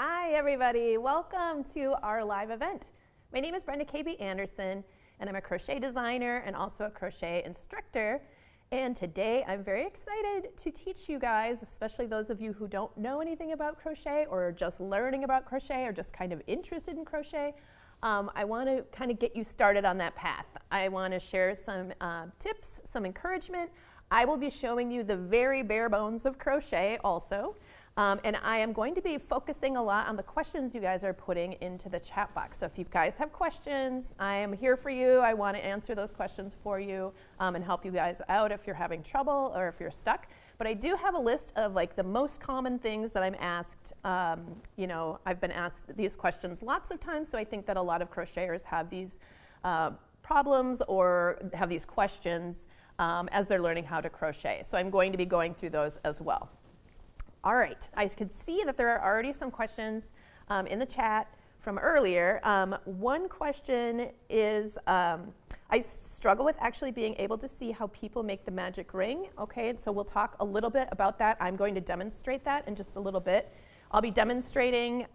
Hi everybody, welcome to our live event. My name is Brenda K. Anderson and I'm a crochet designer and also a crochet instructor. And today I'm very excited to teach you guys, especially those of you who don't know anything about crochet or are just learning about crochet or just kind of interested in crochet. I want to kind of get you started on that path. I want to share some tips, some encouragement. I will be showing you the very bare bones of crochet also. And I am going to be focusing a lot on the questions you guys are putting into the chat box. So if you guys have questions, I am here for you. I want to answer those questions for you and help you guys out if you're having trouble or if you're stuck. But I do have a list of like the most common things that I'm asked. You know, I've been asked these questions lots of times, so I think that a lot of crocheters have these problems or have these questions as they're learning how to crochet. So I'm going to be going through those as well. All right, I can see that there are already some questions in the chat from earlier. One question is, I struggle with actually being able to see how people make the magic ring. Okay, and so we'll talk a little bit about that. I'm going to demonstrate that in just a little bit. I'll be demonstrating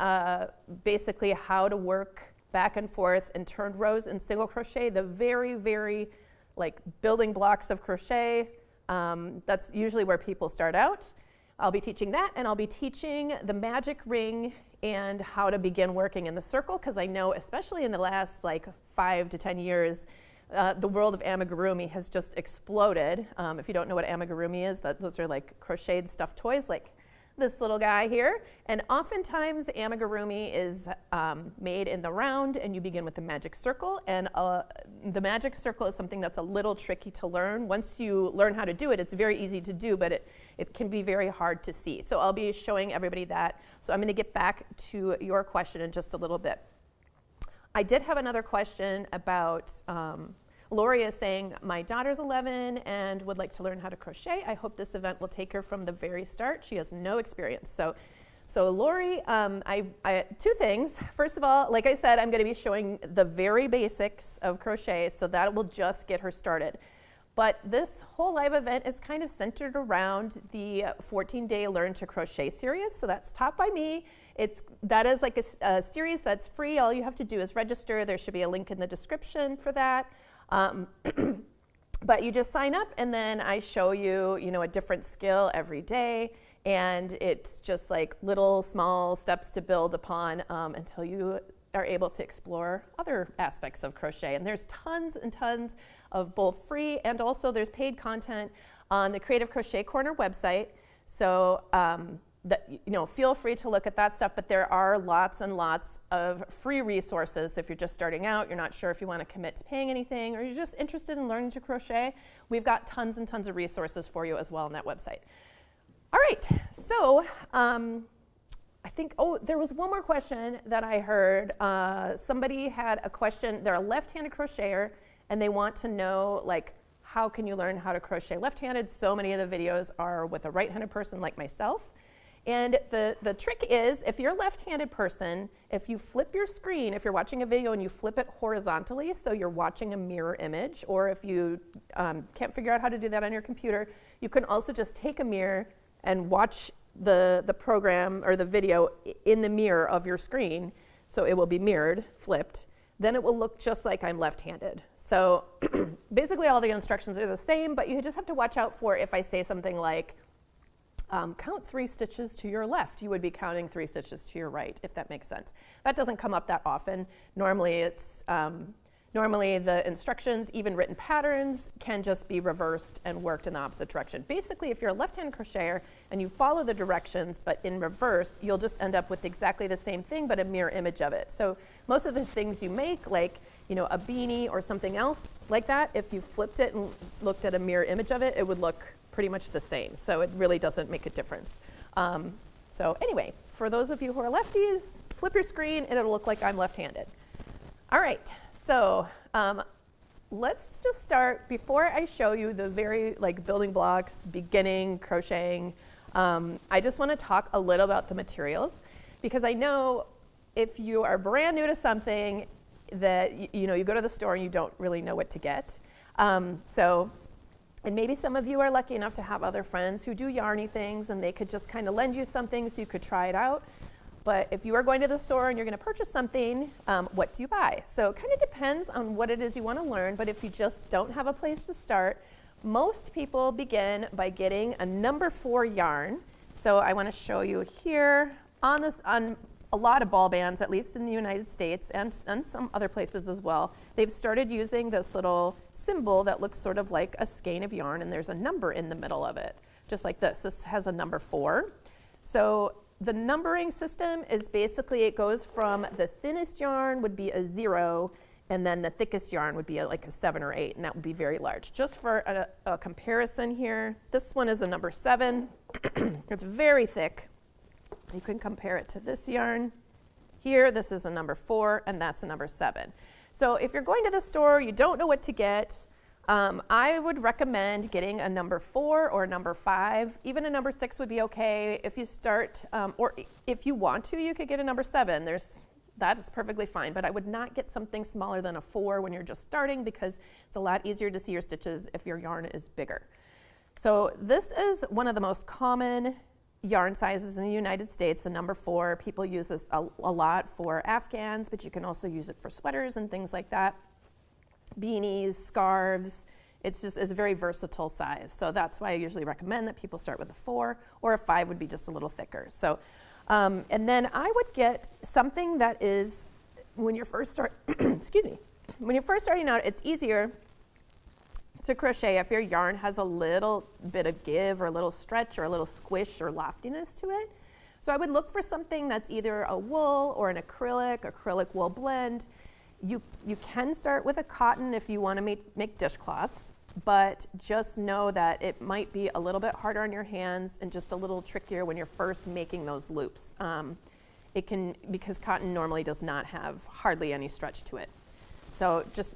basically how to work back and forth and turned rows in single crochet, the very, very like building blocks of crochet. That's usually where people start out. I'll be teaching that, and I'll be teaching the magic ring and how to begin working in the circle, because I know, especially in the last like 5 to 10 years, the world of amigurumi has just exploded. If you don't know what amigurumi is, those are like crocheted stuffed toys, like this little guy here. And oftentimes amigurumi is made in the round, and you begin with the magic circle. And the magic circle is something that's a little tricky to learn. Once you learn how to do it, it's very easy to do, but it can be very hard to see. So I'll be showing everybody that. So I'm going to get back to your question in just a little bit. I did have another question about Lori is saying, my daughter's 11 and would like to learn how to crochet. I hope this event will take her from the very start. She has no experience. So Lori, two things. First of all, like I said, I'm going to be showing the very basics of crochet, so that will just get her started. But this whole live event is kind of centered around the 14-day Learn to Crochet series. So that's taught by me. That is like a series that's free. All you have to do is register. There should be a link in the description for that. But you just sign up, and then I show you, a different skill every day, and it's just like little small steps to build upon until you are able to explore other aspects of crochet. And there's tons and tons of both free and also there's paid content on the Creative Crochet Corner website. So feel free to look at that stuff, but there are lots and lots of free resources. If you're just starting out, you're not sure if you want to commit to paying anything, or you're just interested in learning to crochet, we've got tons and tons of resources for you as well on that website. All right, so I think, there was one more question that I heard. Somebody had a question. They're a left-handed crocheter, and they want to know, like, how can you learn how to crochet left-handed? So many of the videos are with a right-handed person like myself. And the trick is, if you're a left-handed person, if you flip your screen, if you're watching a video and you flip it horizontally, so you're watching a mirror image, or if you can't figure out how to do that on your computer, you can also just take a mirror and watch the program or the video in the mirror of your screen, so it will be mirrored, flipped. Then it will look just like I'm left-handed. So basically all the instructions are the same, but you just have to watch out for if I say something like, count 3 stitches to your left, you would be counting 3 stitches to your right, if that makes sense. That doesn't come up that often. Normally the instructions, even written patterns, can just be reversed and worked in the opposite direction. Basically, if you're a left-hand crocheter and you follow the directions but in reverse, you'll just end up with exactly the same thing but a mirror image of it. So most of the things you make, like a beanie or something else like that, if you flipped it and looked at a mirror image of it, it would look pretty much the same. So it really doesn't make a difference. So anyway, for those of you who are lefties, flip your screen and it'll look like I'm left-handed. All right, so let's just start. Before I show you the very building blocks, beginning crocheting, I just want to talk a little about the materials, because I know if you are brand new to something that you go to the store and you don't really know what to get. And maybe some of you are lucky enough to have other friends who do yarny things and they could just kind of lend you something so you could try it out. But if you are going to the store and you're going to purchase something, what do you buy? So it kind of depends on what it is you want to learn, but if you just don't have a place to start, most people begin by getting a number 4 yarn. So I want to show you here on a lot of ball bands, at least in the United States and some other places as well, they've started using this little symbol that looks sort of like a skein of yarn, and there's a number in the middle of it, just like this. This has a number 4. So the numbering system is basically, it goes from the thinnest yarn would be a 0, and then the thickest yarn would be like a 7 or 8, and that would be very large. Just for a comparison here, this one is a number 7. It's very thick. You can compare it to this yarn. Here, this is a number 4, and that's a number 7. So if you're going to the store, you don't know what to get, I would recommend getting a number 4 or a number 5. Even a number 6 would be okay. If you start, or if you want to, you could get a number 7. That is perfectly fine, but I would not get something smaller than a 4 when you're just starting, because it's a lot easier to see your stitches if your yarn is bigger. So this is one of the most common yarn sizes in the United States, the number 4. People use this a lot for Afghans, but you can also use it for sweaters and things like that. Beanies, scarves, it's a very versatile size. So that's why I usually recommend that people start with a 4, or a 5 would be just a little thicker. So, and then I would get something that is, when you're first excuse me, when you're first starting out, it's easier to crochet if your yarn has a little bit of give or a little stretch or a little squish or loftiness to it. So I would look for something that's either a wool or an acrylic wool blend. You can start with a cotton if you want to make dishcloths, but just know that it might be a little bit harder on your hands and just a little trickier when you're first making those loops. Because cotton normally does not have hardly any stretch to it. So it's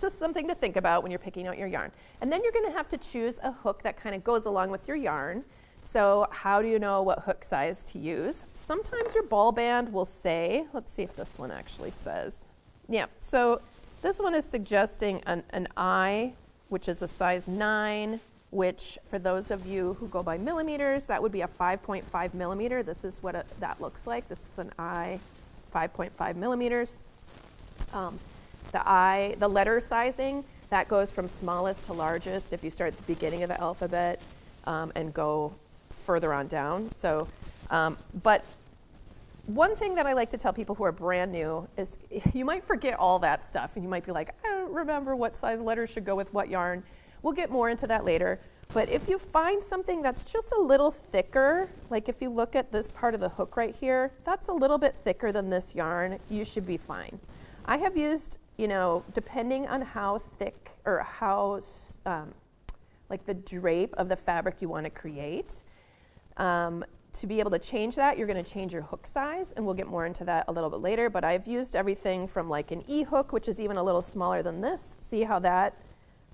just something to think about when you're picking out your yarn. And then you're going to have to choose a hook that kind of goes along with your yarn. So how do you know what hook size to use? Sometimes your ball band will say, let's see if this one actually says. Yeah, so this one is suggesting an I, which is a size 9, which for those of you who go by millimeters, that would be a 5.5 millimeter. This is what that looks like. This is an I, 5.5 millimeters. The letter sizing, that goes from smallest to largest if you start at the beginning of the alphabet and go further on down. So, but one thing that I like to tell people who are brand new is you might forget all that stuff, and you might be like, I don't remember what size letters should go with what yarn. We'll get more into that later. But if you find something that's just a little thicker, like if you look at this part of the hook right here, that's a little bit thicker than this yarn, you should be fine. I have used, depending on how thick or how, like the drape of the fabric you want to create, to be able to change that, you're going to change your hook size, and we'll get more into that a little bit later. But I've used everything from like an E hook, which is even a little smaller than this. See how that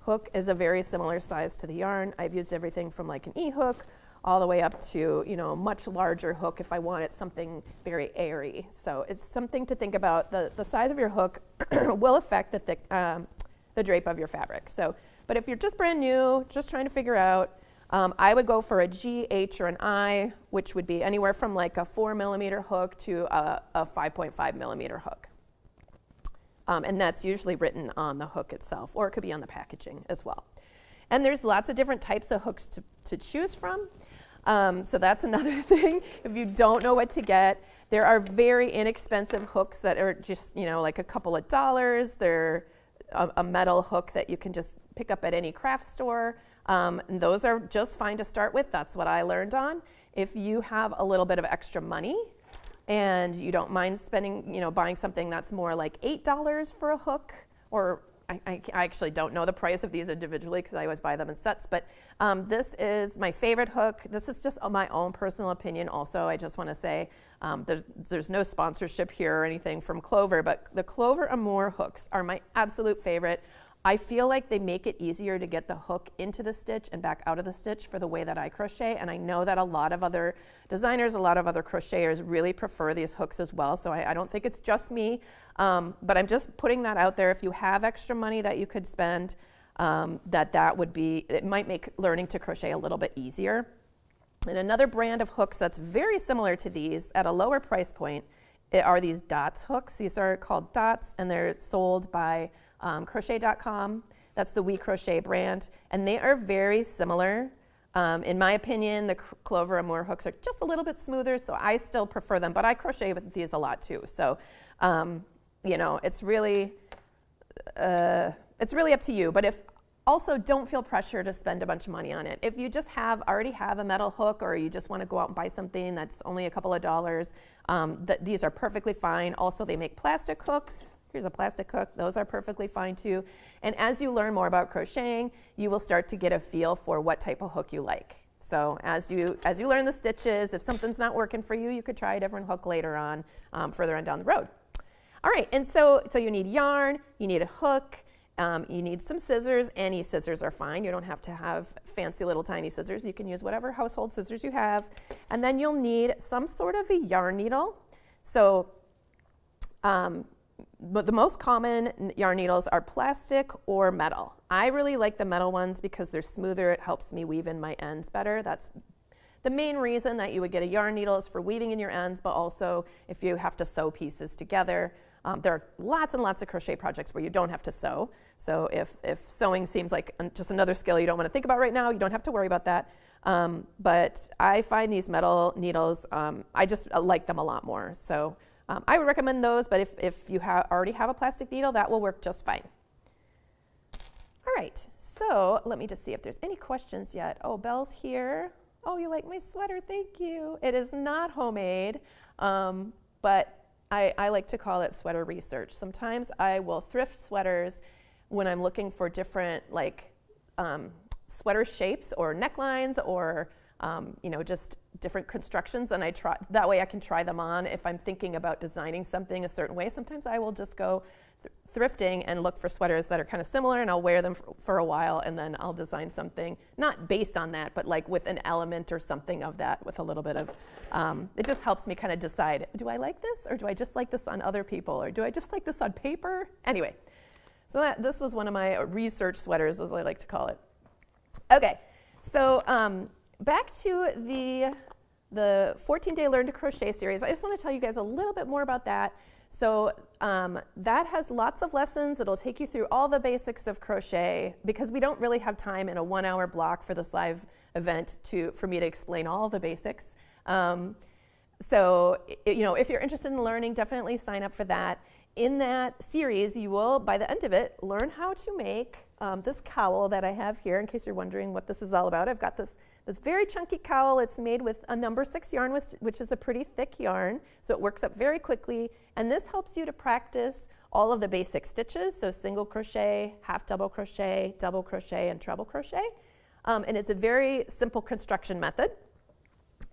hook is a very similar size to the yarn. I've used everything from like an E hook all the way up to, a much larger hook if I wanted something very airy. So it's something to think about. The size of your hook will affect the drape of your fabric. So, but if you're just brand new, just trying to figure out, I would go for a G, H, or an I, which would be anywhere from like a 4 millimeter hook to a 5.5 millimeter hook. And that's usually written on the hook itself, or it could be on the packaging as well. And there's lots of different types of hooks to choose from. So that's another thing. If you don't know what to get, there are very inexpensive hooks that are just, like a couple of dollars. They're a metal hook that you can just pick up at any craft store. And those are just fine to start with. That's what I learned on. If you have a little bit of extra money and you don't mind spending, buying something that's more like $8 for a hook, or I actually don't know the price of these individually because I always buy them in sets, but this is my favorite hook. This is just my own personal opinion also. I just want to say there's no sponsorship here or anything from Clover, but the Clover Amour hooks are my absolute favorite. I feel like they make it easier to get the hook into the stitch and back out of the stitch for the way that I crochet, and I know that a lot of other designers, a lot of other crocheters really prefer these hooks as well, so I don't think it's just me, but I'm just putting that out there. If you have extra money that you could spend, it might make learning to crochet a little bit easier. And another brand of hooks that's very similar to these at a lower price point are these dots hooks. These are called dots, and they're sold by crochet.com. That's the We Crochet brand, and they are very similar. In my opinion, the Clover Amour hooks are just a little bit smoother, so I still prefer them, but I crochet with these a lot too. So, you know, it's really up to you. But also don't feel pressure to spend a bunch of money on it. If you just already have a metal hook, or you just want to go out and buy something that's only a couple of dollars, these are perfectly fine. Also, they make plastic hooks. Here's a plastic hook. Those are perfectly fine too. And as you learn more about crocheting, you will start to get a feel for what type of hook you like. So as you learn the stitches, if something's not working for you, you could try a different hook later on, further on down the road. All right, and so you need yarn, you need a hook, you need some scissors. Any scissors are fine. You don't have to have fancy little tiny scissors. You can use whatever household scissors you have. And then you'll need some sort of a yarn needle. So but the most common yarn needles are plastic or metal. I really like the metal ones because they're smoother. It helps me weave in my ends better. That's the main reason that you would get a yarn needle, is for weaving in your ends, but also if you have to sew pieces together. There are lots and lots of crochet projects where you don't have to sew. So if sewing seems like just another skill you don't want to think about right now, you don't have to worry about that. But I find these metal needles, I just like them a lot more. So I would recommend those, but if you already have a plastic needle, that will work just fine. All right, so let me just see if there's any questions yet. Oh, Belle's here. Oh, you like my sweater, thank you. It is not homemade, but I like to call it sweater research. Sometimes I will thrift sweaters when I'm looking for different sweater shapes or necklines, or you know, just different constructions, and that way I can try them on if I'm thinking about designing something a certain way. Sometimes I will just go thrifting and look for sweaters that are kind of similar, and I'll wear them for a while, and then I'll design something not based on that, but like with an element or something of that, with a little bit of it just helps me kind of decide, do I like this, or do I just like this on other people, or do I just like this on paper? Anyway, so this was one of my research sweaters, as I like to call it. Okay, so back to the 14-day Learn to Crochet series. I just want to tell you guys a little bit more about that. So that has lots of lessons. It'll take you through all the basics of crochet, because we don't really have time in a 1-hour block for this live event for me to explain all the basics. So you know, if you're interested in learning, definitely sign up for that. In that series, you will, by the end of it, learn how to make this cowl that I have here, in case you're wondering what this is all about. I've got this very chunky cowl. It's made with a number 6 yarn, which is a pretty thick yarn, so it works up very quickly. And this helps you to practice all of the basic stitches, so single crochet, half double crochet, and treble crochet. And it's a very simple construction method.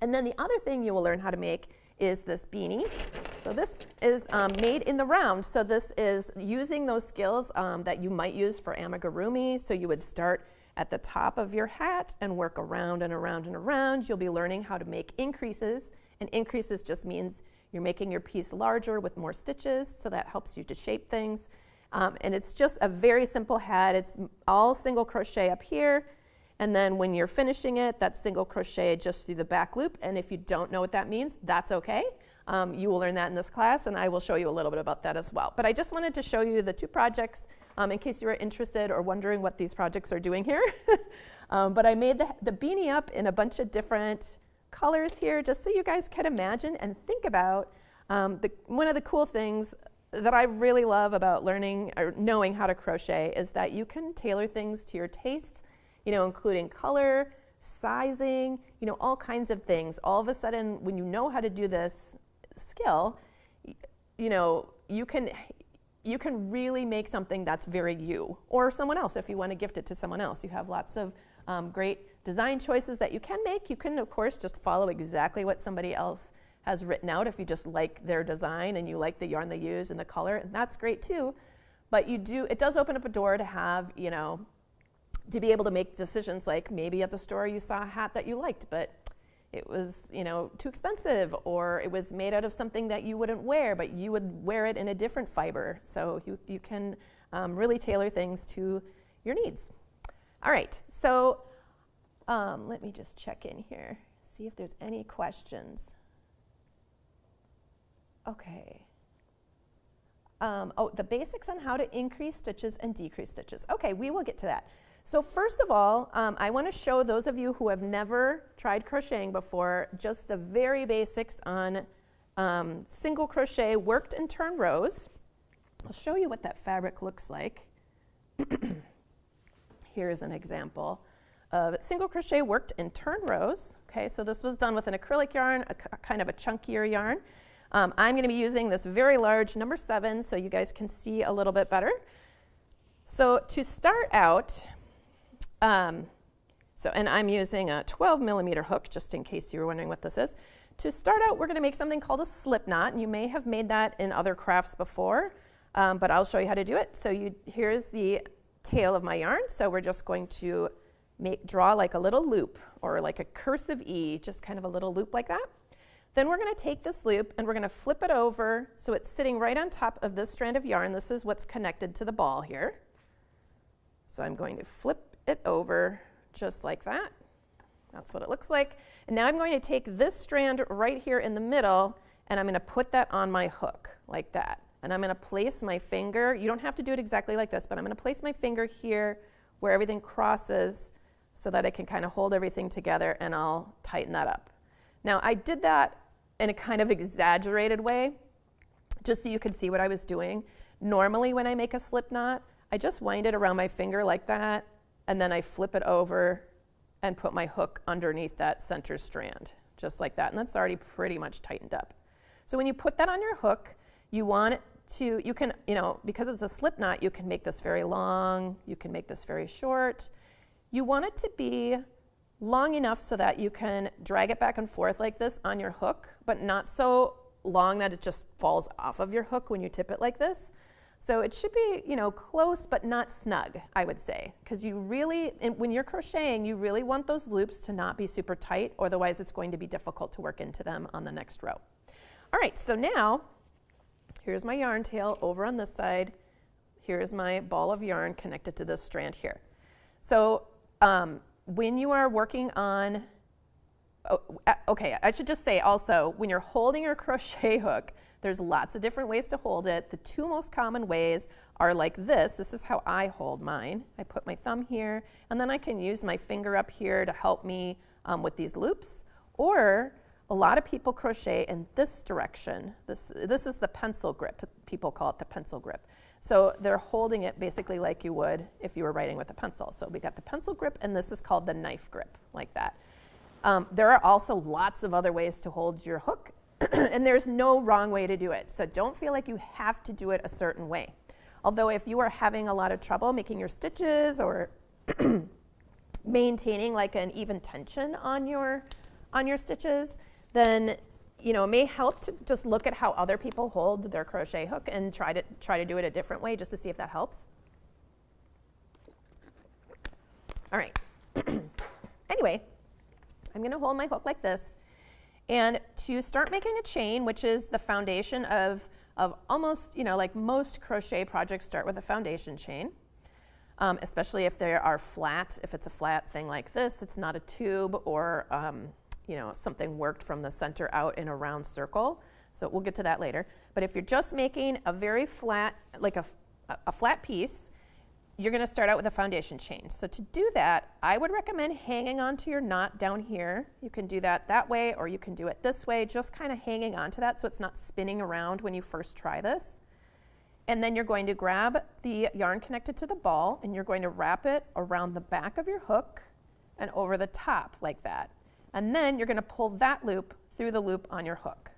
And then the other thing you will learn how to make is this beanie. So this is made in the round. So this is using those skills that you might use for amigurumi. So you would start at the top of your hat and work around and around and around. You'll be learning how to make increases, and increases just means you're making your piece larger with more stitches, so that helps you to shape things. And it's just a very simple hat. It's all single crochet up here, and then when you're finishing it, that's single crochet just through the back loop. And if you don't know what that means, that's okay. You will learn that in this class, and I will show you a little bit about that as well. But I just wanted to show you the 2 projects in case you were interested or wondering what these projects are doing here. But I made the beanie up in a bunch of different colors here, just so you guys can imagine and think about. One of the cool things that I really love about learning or knowing how to crochet is that you can tailor things to your tastes, you know, including color, sizing, you know, all kinds of things. All of a sudden, when you know how to do this skill, you know, you can really make something that's very you, or someone else. If you want to gift it to someone else, you have lots of great design choices that you can make. You can, of course, just follow exactly what somebody else has written out if you just like their design and you like the yarn they use and the color, and that's great too. But it does open up a door to have, you know, to be able to make decisions, like maybe at the store you saw a hat that you liked, but it was, you know, too expensive, or it was made out of something that you wouldn't wear, but you would wear it in a different fiber. So you can really tailor things to your needs. All right, so let me just check in here. see if there's any questions. Okay. The basics on how to increase stitches and decrease stitches. Okay, we will get to that. So first of all, I want to show those of you who have never tried crocheting before just the very basics on single crochet worked and turned rows. I'll show you what that fabric looks like. Here's an example of single crochet worked and turned rows. Okay, so this was done with an acrylic yarn, kind of a chunkier yarn. I'm going to be using this very large number 7 so you guys can see a little bit better. So to start out, and I'm using a 12 millimeter hook just in case you were wondering what this is. To start out, we're going to make something called a slip knot, and you may have made that in other crafts before, but I'll show you how to do it. So here's the tail of my yarn. So we're just going to draw like a little loop or like a cursive E, just kind of a little loop like that. Then we're going to take this loop and we're going to flip it over so it's sitting right on top of this strand of yarn. This is what's connected to the ball here. So I'm going to flip it over just like that. That's what it looks like. And now I'm going to take this strand right here in the middle and I'm going to put that on my hook like that. And I'm going to place my finger, you don't have to do it exactly like this, but I'm going to place my finger here where everything crosses so that I can kind of hold everything together, and I'll tighten that up. Now I did that in a kind of exaggerated way just so you could see what I was doing. Normally when I make a slip knot, I just wind it around my finger like that, and then I flip it over and put my hook underneath that center strand, just like that, and that's already pretty much tightened up. So when you put that on your hook, you want it to, you can, because it's a slip knot, you can make this very long, you can make this very short. You want it to be long enough so that you can drag it back and forth like this on your hook, but not so long that it just falls off of your hook when you tip it like this. So it should be, close but not snug, I would say, because you really, when you're crocheting, you really want those loops to not be super tight, otherwise it's going to be difficult to work into them on the next row. All right, so now, here's my yarn tail over on this side. Here's my ball of yarn connected to this strand here. So when you are working on, okay, I should just say also, when you're holding your crochet hook, there's lots of different ways to hold it. The two most common ways are like this. This is how I hold mine. I put my thumb here, and then I can use my finger up here to help me with these loops. Or a lot of people crochet in this direction. This is the pencil grip. People call it the pencil grip. So they're holding it basically like you would if you were writing with a pencil. So we got the pencil grip, and this is called the knife grip, like that. There are also lots of other ways to hold your hook, and there's no wrong way to do it. So don't feel like you have to do it a certain way. Although if you are having a lot of trouble making your stitches or maintaining like an even tension on your stitches, then it may help to just look at how other people hold their crochet hook and try to do it a different way just to see if that helps. All right. Anyway, I'm going to hold my hook like this. And to start making a chain, which is the foundation of almost, like most crochet projects start with a foundation chain, especially if they are flat. If it's a flat thing like this, it's not a tube or something worked from the center out in a round circle. So we'll get to that later. But if you're just making a very flat, like a flat piece, you're going to start out with a foundation chain. So to do that, I would recommend hanging onto your knot down here. You can do that way, or you can do it this way, just kind of hanging onto that so it's not spinning around when you first try this. And then you're going to grab the yarn connected to the ball, and you're going to wrap it around the back of your hook and over the top like that. And then you're going to pull that loop through the loop on your hook.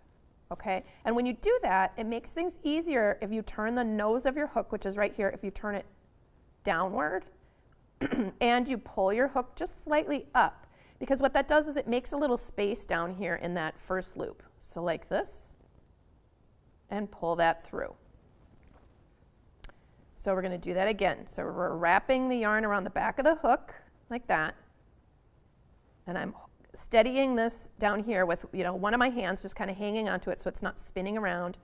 Okay? And when you do that, it makes things easier if you turn the nose of your hook, which is right here, if you turn it downward and you pull your hook just slightly up, because what that does is it makes a little space down here in that first loop. So like this, and pull that through. So we're going to do that again. So we're wrapping the yarn around the back of the hook like that, and I'm steadying this down here with one of my hands just kind of hanging onto it so it's not spinning around.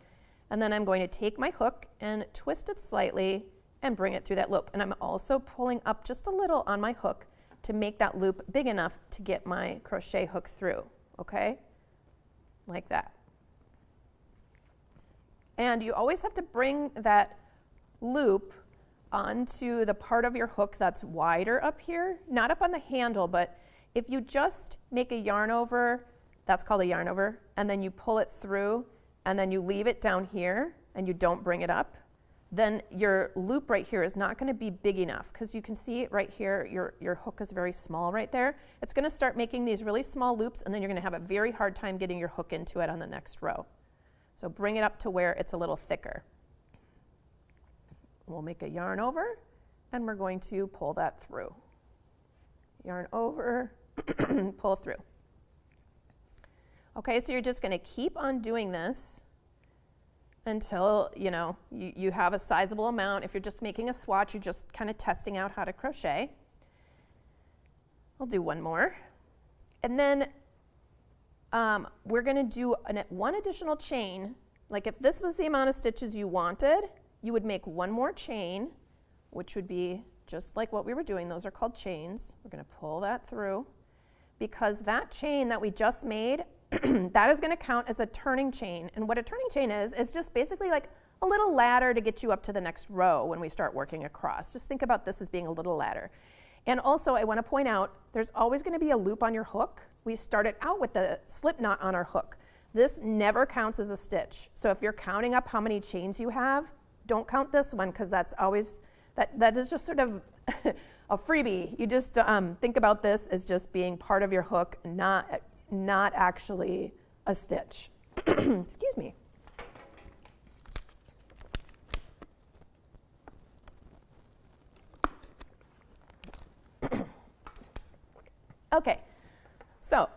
And then I'm going to take my hook and twist it slightly and bring it through that loop. And I'm also pulling up just a little on my hook to make that loop big enough to get my crochet hook through. okay? Like that. And you always have to bring that loop onto the part of your hook that's wider up here, not up on the handle, but if you just make a yarn over, that's called a yarn over, and then you pull it through, and then you leave it down here, and you don't bring it up, then your loop right here is not going to be big enough, because you can see it right here, your hook is very small right there. It's going to start making these really small loops, and then you're going to have a very hard time getting your hook into it on the next row. So bring it up to where it's a little thicker. We'll make a yarn over, and we're going to pull that through. Yarn over, pull through. Okay, so you're just going to keep on doing this until you have a sizable amount. If you're just making a swatch, you're just kind of testing out how to crochet. I'll do one more. And then we're going to do one additional chain. Like if this was the amount of stitches you wanted, you would make one more chain, which would be just like what we were doing. Those are called chains. We're going to pull that through, because that chain that we just made, that is going to count as a turning chain. And what a turning chain is just basically like a little ladder to get you up to the next row when we start working across. Just think about this as being a little ladder. And also I want to point out, there's always going to be a loop on your hook. We started out with the slip knot on our hook. This never counts as a stitch. So if you're counting up how many chains you have, don't count this one, because that's always, that is just sort of a freebie. You just think about this as just being part of your hook, not actually a stitch. Excuse me. Okay, so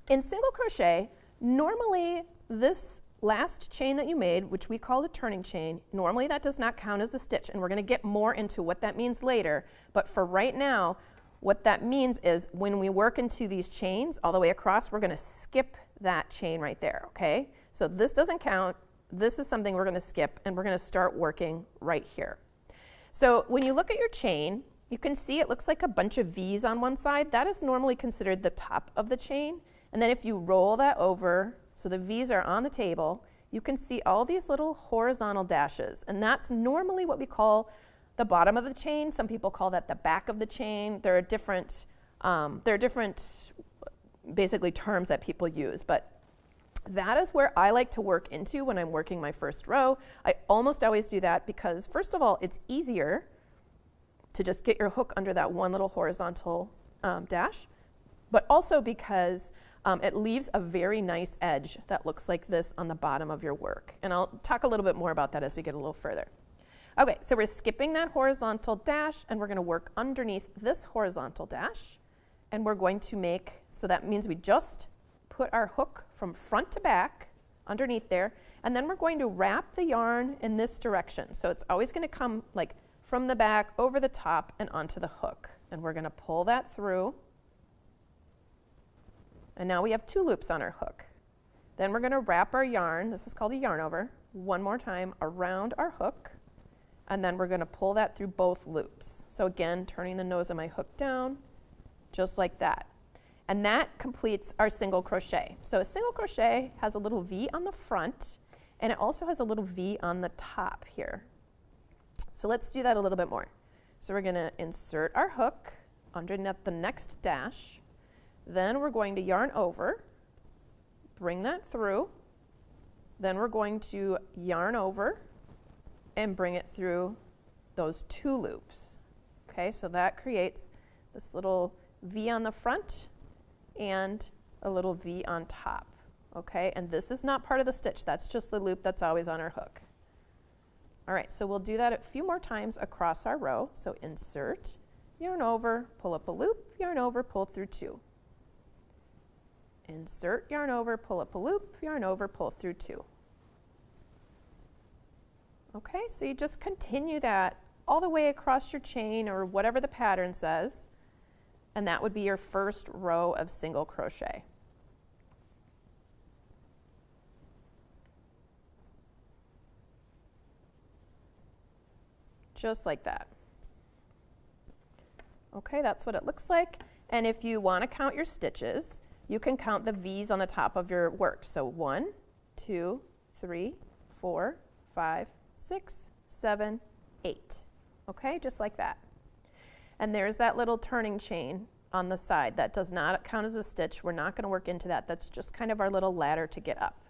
in single crochet, normally this last chain that you made, which we call the turning chain, normally that does not count as a stitch, and we're going to get more into what that means later. But for right now, what that means is when we work into these chains all the way across, we're going to skip that chain right there, okay? So this doesn't count. This is something we're going to skip, and we're going to start working right here. So when you look at your chain, you can see it looks like a bunch of V's on one side. That is normally considered the top of the chain. And then if you roll that over, so the V's are on the table, you can see all these little horizontal dashes. And that's normally what we call the bottom of the chain. Some people call that the back of the chain. There are different basically terms that people use, but that is where I like to work into when I'm working my first row. I almost always do that because, first of all, it's easier to just get your hook under that one little horizontal dash, but also because it leaves a very nice edge that looks like this on the bottom of your work. And I'll talk a little bit more about that as we get a little further. Okay, so we're skipping that horizontal dash, and we're going to work underneath this horizontal dash, and we're going to make, so that means we just put our hook from front to back underneath there, and then we're going to wrap the yarn in this direction. So it's always going to come like from the back, over the top, and onto the hook. And we're going to pull that through. And now we have 2 loops on our hook. Then we're going to wrap our yarn, this is called a yarn over, one more time around our hook. And then we're going to pull that through both loops. So again, turning the nose of my hook down, just like that. And that completes our single crochet. So a single crochet has a little V on the front, and it also has a little V on the top here. So let's do that a little bit more. So we're going to insert our hook underneath the next dash. Then we're going to yarn over, bring that through. Then we're going to yarn over and bring it through those 2 loops. Okay, so that creates this little V on the front and a little V on top. Okay, and this is not part of the stitch. That's just the loop that's always on our hook. All right, so we'll do that a few more times across our row. So insert, yarn over, pull up a loop, yarn over, pull through 2. Insert, yarn over, pull up a loop, yarn over, pull through 2. Okay, so you just continue that all the way across your chain or whatever the pattern says, and that would be your first row of single crochet. Just like that. Okay, that's what it looks like. And if you want to count your stitches, you can count the V's on the top of your work. So 1, 2, 3, 4, 5, 6, 7, 8. Okay, just like that. And there's that little turning chain on the side. That does not count as a stitch. We're not going to work into that. That's just kind of our little ladder to get up.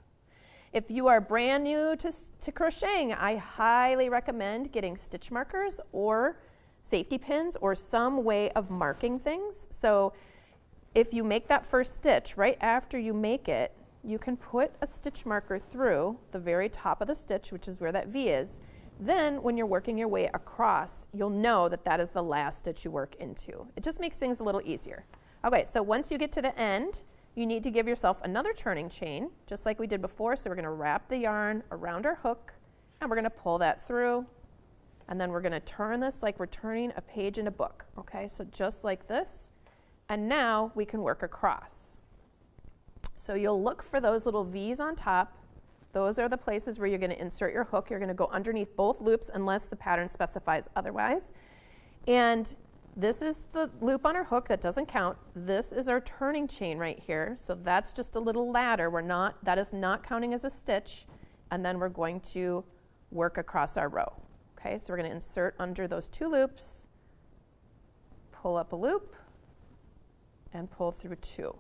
If you are brand new to crocheting, I highly recommend getting stitch markers or safety pins or some way of marking things. So if you make that first stitch, right after you make it, you can put a stitch marker through the very top of the stitch, which is where that V is. Then when you're working your way across, you'll know that that is the last stitch you work into. It just makes things a little easier. Okay, so once you get to the end, you need to give yourself another turning chain, just like we did before. So we're going to wrap the yarn around our hook, and we're going to pull that through, and then we're going to turn this like we're turning a page in a book. Okay, so just like this, and now we can work across. So you'll look for those little V's on top. Those are the places where you're going to insert your hook. You're going to go underneath both loops unless the pattern specifies otherwise. And this is the loop on our hook that doesn't count. This is our turning chain right here. So that's just a little ladder. That is not counting as a stitch. And then we're going to work across our row. Okay, so we're going to insert under those 2 loops, pull up a loop, and pull through 2.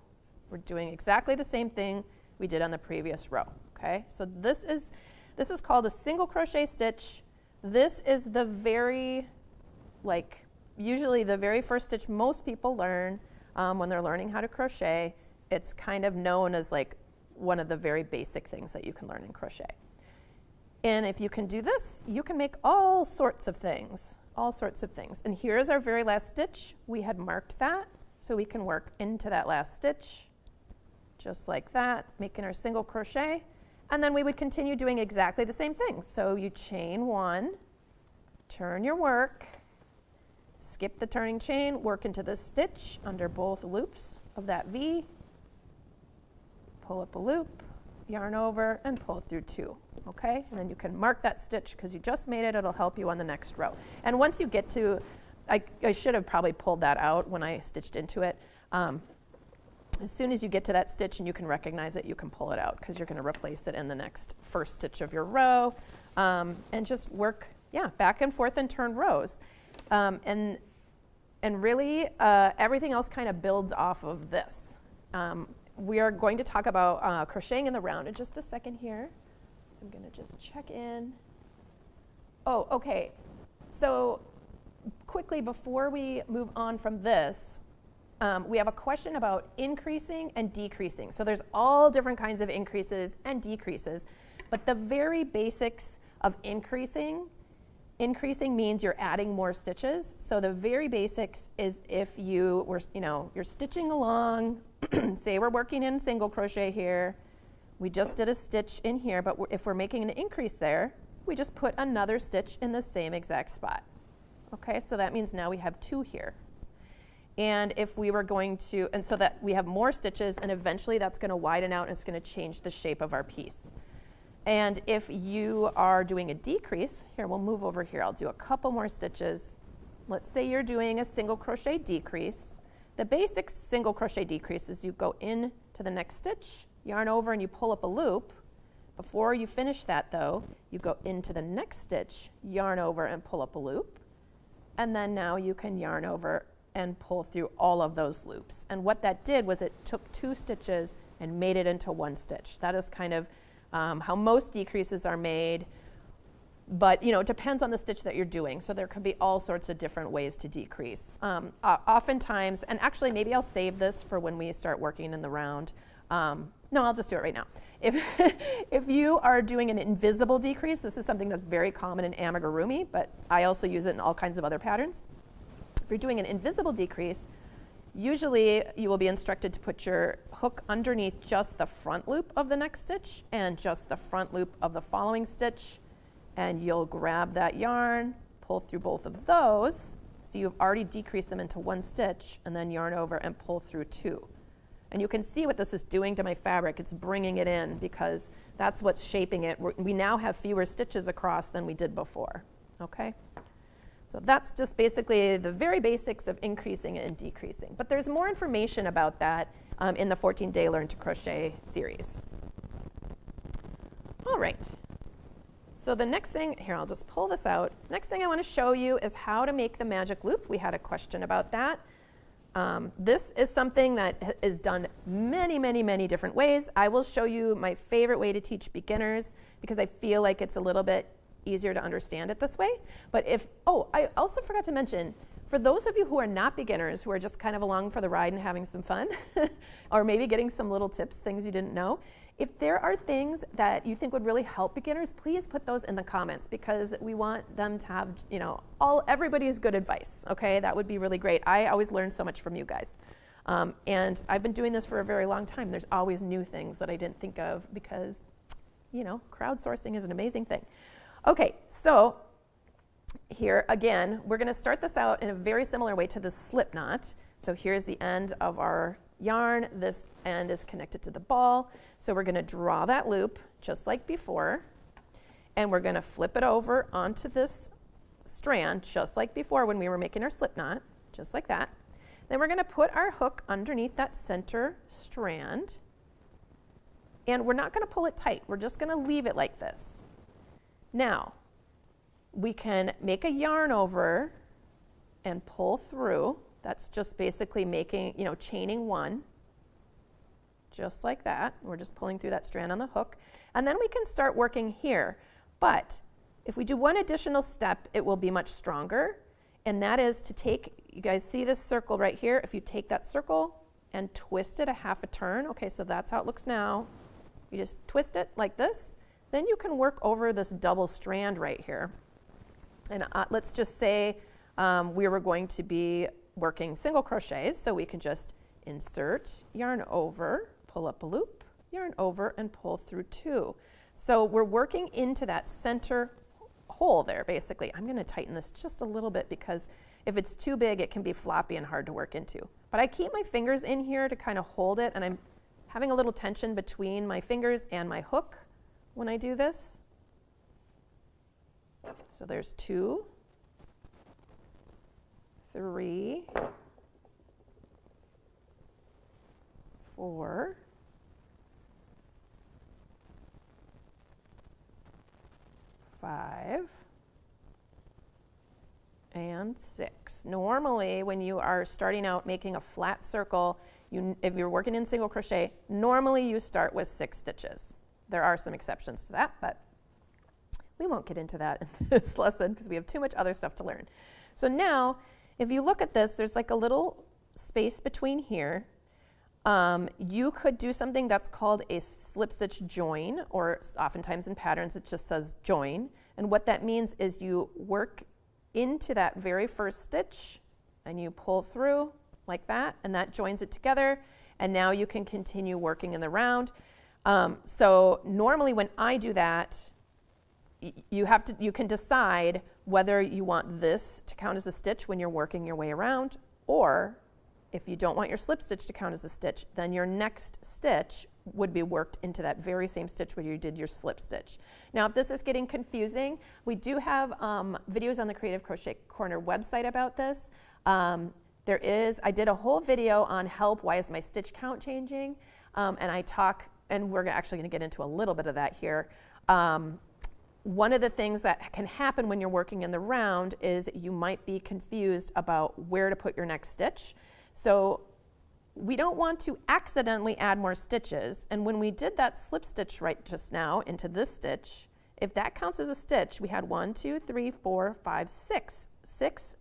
We're doing exactly the same thing we did on the previous row. Okay, so this is called a single crochet stitch. This is the usually the very first stitch most people learn when they're learning how to crochet. It's kind of known as like one of the very basic things that you can learn in crochet. And if you can do this, you can make all sorts of things. And here's our very last stitch. We had marked that, so we can work into that last stitch, just like that, making our single crochet. And then we would continue doing exactly the same thing. So you chain 1, turn your work, skip the turning chain, work into the stitch under both loops of that V, pull up a loop, yarn over, and pull through 2. Okay, and then you can mark that stitch because you just made it. It'll help you on the next row. And once you get to, I should have probably pulled that out when I stitched into it. As soon as you get to that stitch and you can recognize it, you can pull it out because you're going to replace it in the next first stitch of your row, and just work, back and forth and turn rows. And really, everything else kind of builds off of this. We are going to talk about crocheting in the round in just a second here. I'm going to just check in. Oh, okay. So quickly, before we move on from this, we have a question about increasing and decreasing. So there's all different kinds of increases and decreases, but the very basics of increasing means you're adding more stitches. So the very basics is if you were, you're stitching along, say we're working in single crochet here, we just did a stitch in here, but if we're making an increase there, we just put another stitch in the same exact spot. Okay, so that means now we have 2 here. And if we were going to, and so that we have more stitches, and eventually that's going to widen out and it's going to change the shape of our piece. And if you are doing a decrease, here, we'll move over here. I'll do a couple more stitches. Let's say you're doing a single crochet decrease. The basic single crochet decrease is you go in to the next stitch, yarn over, and you pull up a loop. Before you finish that, though, you go into the next stitch, yarn over, and pull up a loop. And then now you can yarn over and pull through all of those loops. And what that did was it took 2 stitches and made it into 1 stitch. That is kind of how most decreases are made, but it depends on the stitch that you're doing. So there could be all sorts of different ways to decrease. Oftentimes, and actually maybe I'll save this for when we start working in the round. No, I'll just do it right now. If you are doing an invisible decrease, this is something that's very common in amigurumi, but I also use it in all kinds of other patterns. If you're doing an invisible decrease, usually you will be instructed to put your hook underneath just the front loop of the next stitch and just the front loop of the following stitch, and you'll grab that yarn, pull through both of those, so you've already decreased them into 1 stitch, and then yarn over and pull through 2. And you can see what this is doing to my fabric. It's bringing it in because that's what's shaping it. We now have fewer stitches across than we did before, okay? So that's just basically the very basics of increasing and decreasing. But there's more information about that in the 14-day Learn to Crochet series. All right. So the next thing, here I'll just pull this out. Next thing I want to show you is how to make the magic loop. We had a question about that. This is something that is done many, many, many different ways. I will show you my favorite way to teach beginners because I feel like it's a little bit easier to understand it this way. But I also forgot to mention, for those of you who are not beginners, who are just kind of along for the ride and having some fun, or maybe getting some little tips, things you didn't know, if there are things that you think would really help beginners, please put those in the comments because we want them to have, everybody's good advice, okay? That would be really great. I always learn so much from you guys. And I've been doing this for a very long time. There's always new things that I didn't think of because, crowdsourcing is an amazing thing. Okay, so here again, we're gonna start this out in a very similar way to the slip knot. So here's the end of our yarn. This end is connected to the ball. So we're gonna draw that loop just like before, and we're gonna flip it over onto this strand just like before when we were making our slip knot, just like that. Then we're gonna put our hook underneath that center strand, and we're not gonna pull it tight. We're just gonna leave it like this. Now, we can make a yarn over and pull through. That's just basically making, chaining one, just like that. We're just pulling through that strand on the hook. And then we can start working here. But if we do one additional step, it will be much stronger. And that is to take, you guys see this circle right here? If you take that circle and twist it a half a turn, okay, so that's how it looks now. You just twist it like this. Then you can work over this double strand right here. And let's just say we were going to be working single crochets, so we can just insert, yarn over, pull up a loop, yarn over, and pull through two. So we're working into that center hole there, basically. I'm gonna tighten this just a little bit because if it's too big, it can be floppy and hard to work into. But I keep my fingers in here to kind of hold it, and I'm having a little tension between my fingers and my hook when I do this. So there's 2, 3, 4, 5, and 6. Normally, when you are starting out making a flat circle, if you're working in single crochet, normally you start with 6 stitches. There are some exceptions to that, but we won't get into that in this lesson because we have too much other stuff to learn. So now, if you look at this, there's like a little space between here. You could do something that's called a slip stitch join, or oftentimes in patterns it just says join. And what that means is you work into that very first stitch and you pull through like that, and that joins it together. And now you can continue working in the round. So normally when I do that, you can decide whether you want this to count as a stitch when you're working your way around, or if you don't want your slip stitch to count as a stitch, then your next stitch would be worked into that very same stitch where you did your slip stitch. Now, if this is getting confusing, we do have videos on the Creative Crochet Corner website about this. I did a whole video on help, why is my stitch count changing? And we're actually gonna get into a little bit of that here. One of the things that can happen when you're working in the round is you might be confused about where to put your next stitch. So we don't want to accidentally add more stitches. And when we did that slip stitch right just now into this stitch, if that counts as a stitch, we had 1, 2, 3, 4, 5, 6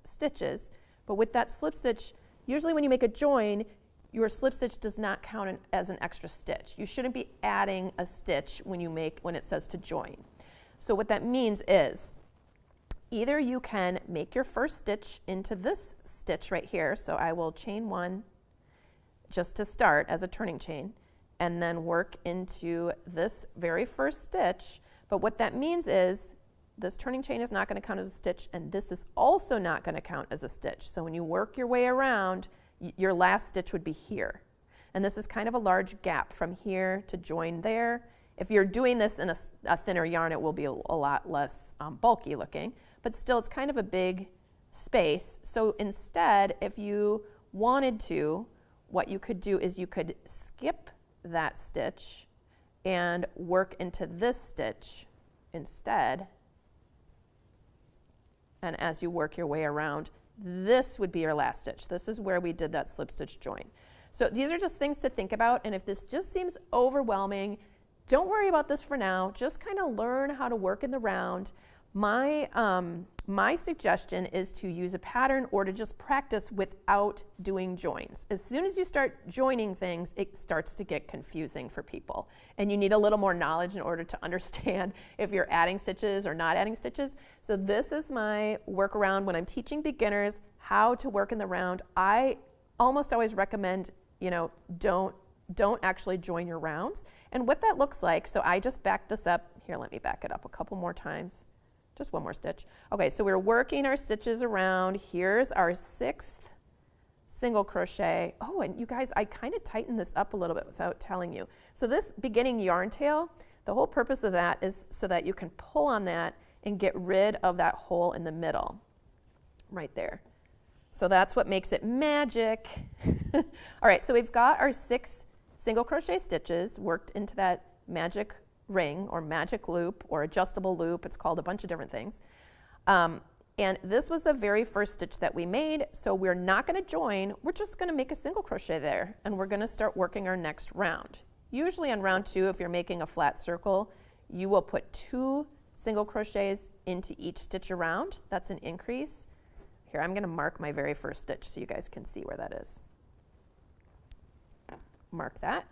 stitches. But with that slip stitch, usually when you make a join, your slip stitch does not count as an extra stitch. You shouldn't be adding a stitch when it says to join. So what that means is either you can make your first stitch into this stitch right here. So I will chain 1 just to start as a turning chain and then work into this very first stitch. But what that means is this turning chain is not going to count as a stitch, and this is also not going to count as a stitch. So when you work your way around, your last stitch would be here. And this is kind of a large gap from here to join there. If you're doing this in a thinner yarn, it will be a lot less bulky looking, but still it's kind of a big space. So instead, if you wanted to, what you could do is you could skip that stitch and work into this stitch instead. And as you work your way around, this would be your last stitch. This is where we did that slip stitch join. So these are just things to think about, and if this just seems overwhelming, don't worry about this for now. Just kind of learn how to work in the round. My suggestion is to use a pattern or to just practice without doing joins. As soon as you start joining things, it starts to get confusing for people. And you need a little more knowledge in order to understand if you're adding stitches or not adding stitches. So this is my workaround when I'm teaching beginners how to work in the round. I almost always recommend, don't actually join your rounds. And what that looks like, so I just backed this up. Here, let me back it up a couple more times. Just one more stitch. Okay, so we're working our stitches around. Here's our 6th single crochet. Oh, and you guys, I kind of tightened this up a little bit without telling you. So this beginning yarn tail, the whole purpose of that is so that you can pull on that and get rid of that hole in the middle, right there. So that's what makes it magic. All right, so we've got our 6 single crochet stitches worked into that magic ring or magic loop or adjustable loop. It's called a bunch of different things. And this was the very first stitch that we made, so we're not going to join. We're just going to make a single crochet there, and we're going to start working our next round. Usually on round 2, if you're making a flat circle, you will put 2 single crochets into each stitch around. That's an increase. Here, I'm going to mark my very first stitch so you guys can see where that is. Mark that,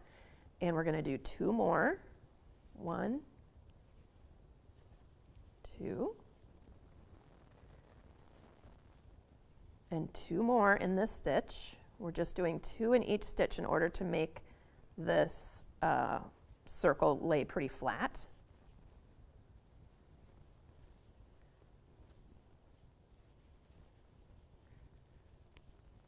and we're going to do 2 more. 1, 2, and 2 more in this stitch. We're just doing 2 in each stitch in order to make this circle lay pretty flat.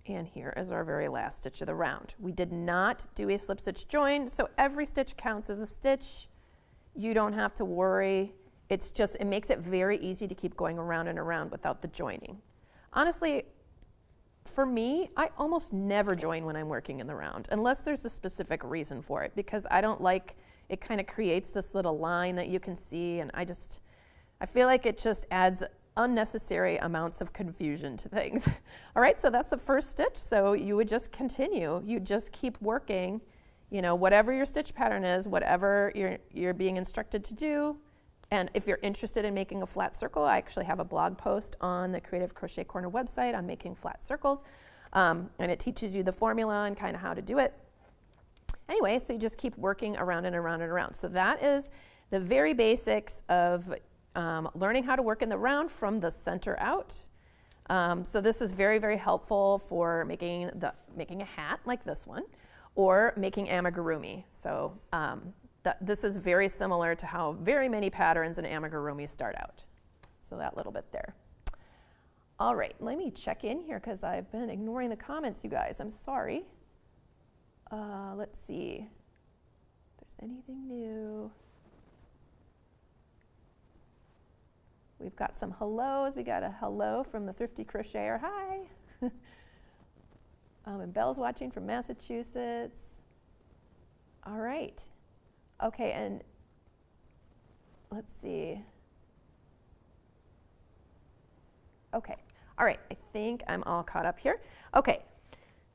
And here is our very last stitch of the round. We did not do a slip stitch join, so every stitch counts as a stitch. You don't have to worry. It's just, it makes it very easy to keep going around and around without the joining. Honestly, for me, I almost never join when I'm working in the round, unless there's a specific reason for it, because I don't like, it kind of creates this little line that you can see, and I feel like it just adds unnecessary amounts of confusion to things. All right, so that's the first stitch. So you would just continue. You just keep working, whatever your stitch pattern is, whatever you're being instructed to do. And if you're interested in making a flat circle, I actually have a blog post on the Creative Crochet Corner website on making flat circles. And it teaches you the formula and kind of how to do it. Anyway, so you just keep working around and around and around. So that is the very basics of learning how to work in the round from the center out. So this is very, very helpful for making a hat like this one, or making amigurumi. So this is very similar to how very many patterns in amigurumi start out. So that little bit there. All right, let me check in here because I've been ignoring the comments, you guys. I'm sorry. Let's see if there's anything new. We've got some hellos. We got a hello from the Thrifty Crocheter. Hi. And Belle's watching from Massachusetts. All right. Okay, and let's see. Okay. All right. I think I'm all caught up here. Okay.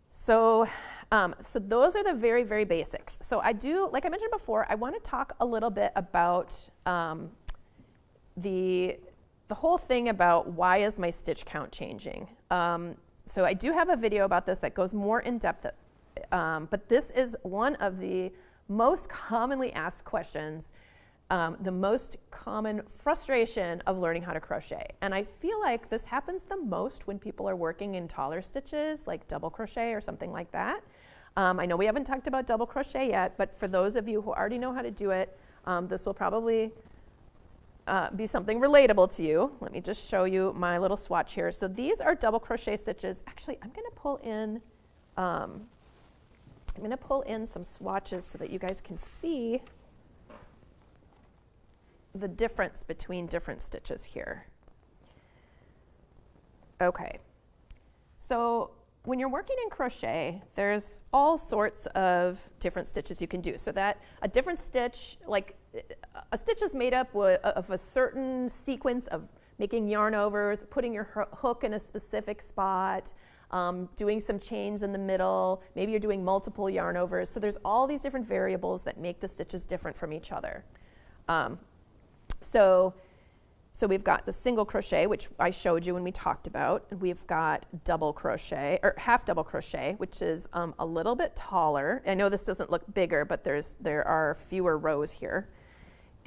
So those are the very, very basics. So I do, like I mentioned before, I want to talk a little bit about the whole thing about why is my stitch count changing. So I do have a video about this that goes more in depth, but this is one of the most commonly asked questions, the most common frustration of learning how to crochet. And I feel like this happens the most when people are working in taller stitches, like double crochet or something like that. I know we haven't talked about double crochet yet, but for those of you who already know how to do it, this will probably be something relatable to you. Let me just show you my little swatch here. So these are double crochet stitches. Actually, I'm going to pull in some swatches so that you guys can see the difference between different stitches here. Okay, so when you're working in crochet, there's all sorts of different stitches you can do. So that a different stitch, like a stitch is made up of a certain sequence of making yarn overs, putting your hook in a specific spot, doing some chains in the middle, maybe you're doing multiple yarn overs. So there's all these different variables that make the stitches different from each other. So we've got the single crochet, which I showed you when we talked about. We've got double crochet, or half double crochet, which is a little bit taller. I know this doesn't look bigger, but there are fewer rows here.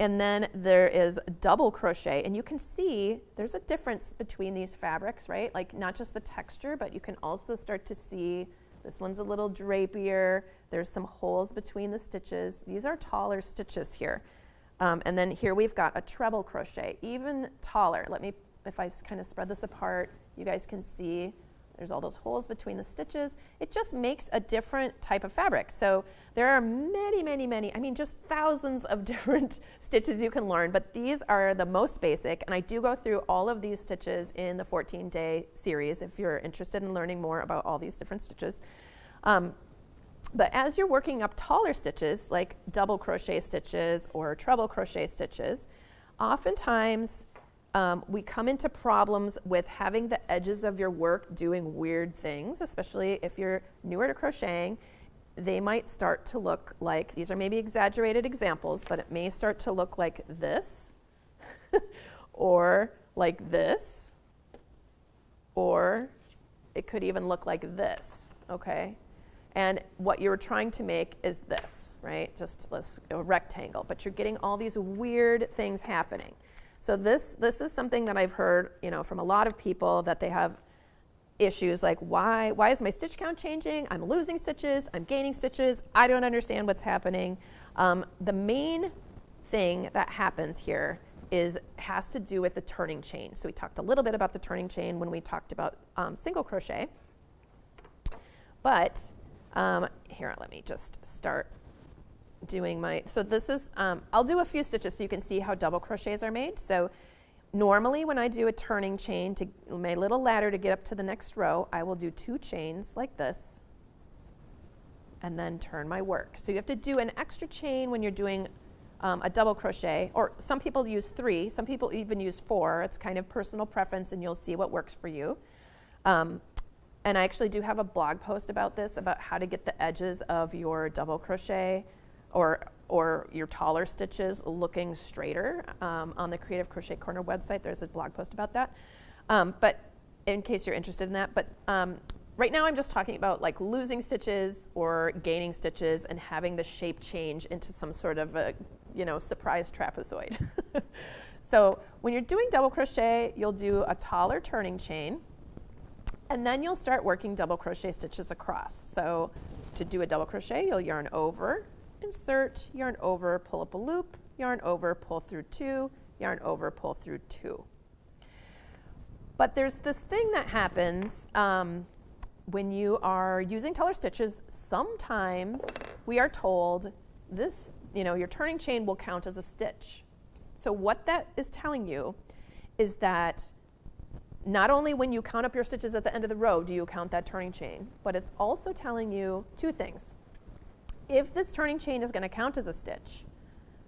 And then there is double crochet, and you can see there's a difference between these fabrics, right? Like not just the texture, but you can also start to see this one's a little drapier. There's some holes between the stitches. These are taller stitches here. And then here we've got a treble crochet, even taller. If I kind of spread this apart, you guys can see there's all those holes between the stitches. It just makes a different type of fabric. So there are many, many, many, I mean, just thousands of different stitches you can learn, but these are the most basic. And I do go through all of these stitches in the 14-day series if you're interested in learning more about all these different stitches. But as you're working up taller stitches, like double crochet stitches or treble crochet stitches, oftentimes we come into problems with having the edges of your work doing weird things, especially if you're newer to crocheting. They might start to look like, these are maybe exaggerated examples, but it may start to look like this, or like this, or it could even look like this, okay? And what you're trying to make is this, right? Just a rectangle, but you're getting all these weird things happening. So this is something that I've heard, from a lot of people, that they have issues like, why is my stitch count changing? I'm losing stitches, I'm gaining stitches, I don't understand what's happening. The main thing that happens here has to do with the turning chain. So we talked a little bit about the turning chain when we talked about single crochet. But here, let me just start doing so this is, I'll do a few stitches so you can see how double crochets are made. So normally when I do a turning chain to my little ladder to get up to the next row, I will do 2 chains like this and then turn my work. So you have to do an extra chain when you're doing a double crochet, or some people use 3, some people even use 4. It's kind of personal preference and you'll see what works for you. And I actually do have a blog post about this, about how to get the edges of your double crochet or your taller stitches looking straighter. On the Creative Crochet Corner website, there's a blog post about that. But in case you're interested in that. But right now I'm just talking about like losing stitches or gaining stitches and having the shape change into some sort of a, surprise trapezoid. So when you're doing double crochet, you'll do a taller turning chain. And then you'll start working double crochet stitches across. So to do a double crochet, you'll yarn over, insert, yarn over, pull up a loop, yarn over, pull through 2, yarn over, pull through 2. But there's this thing that happens when you are using taller stitches. Sometimes we are told this, your turning chain will count as a stitch. So what that is telling you is that not only when you count up your stitches at the end of the row do you count that turning chain, but it's also telling you 2 things. If this turning chain is going to count as a stitch,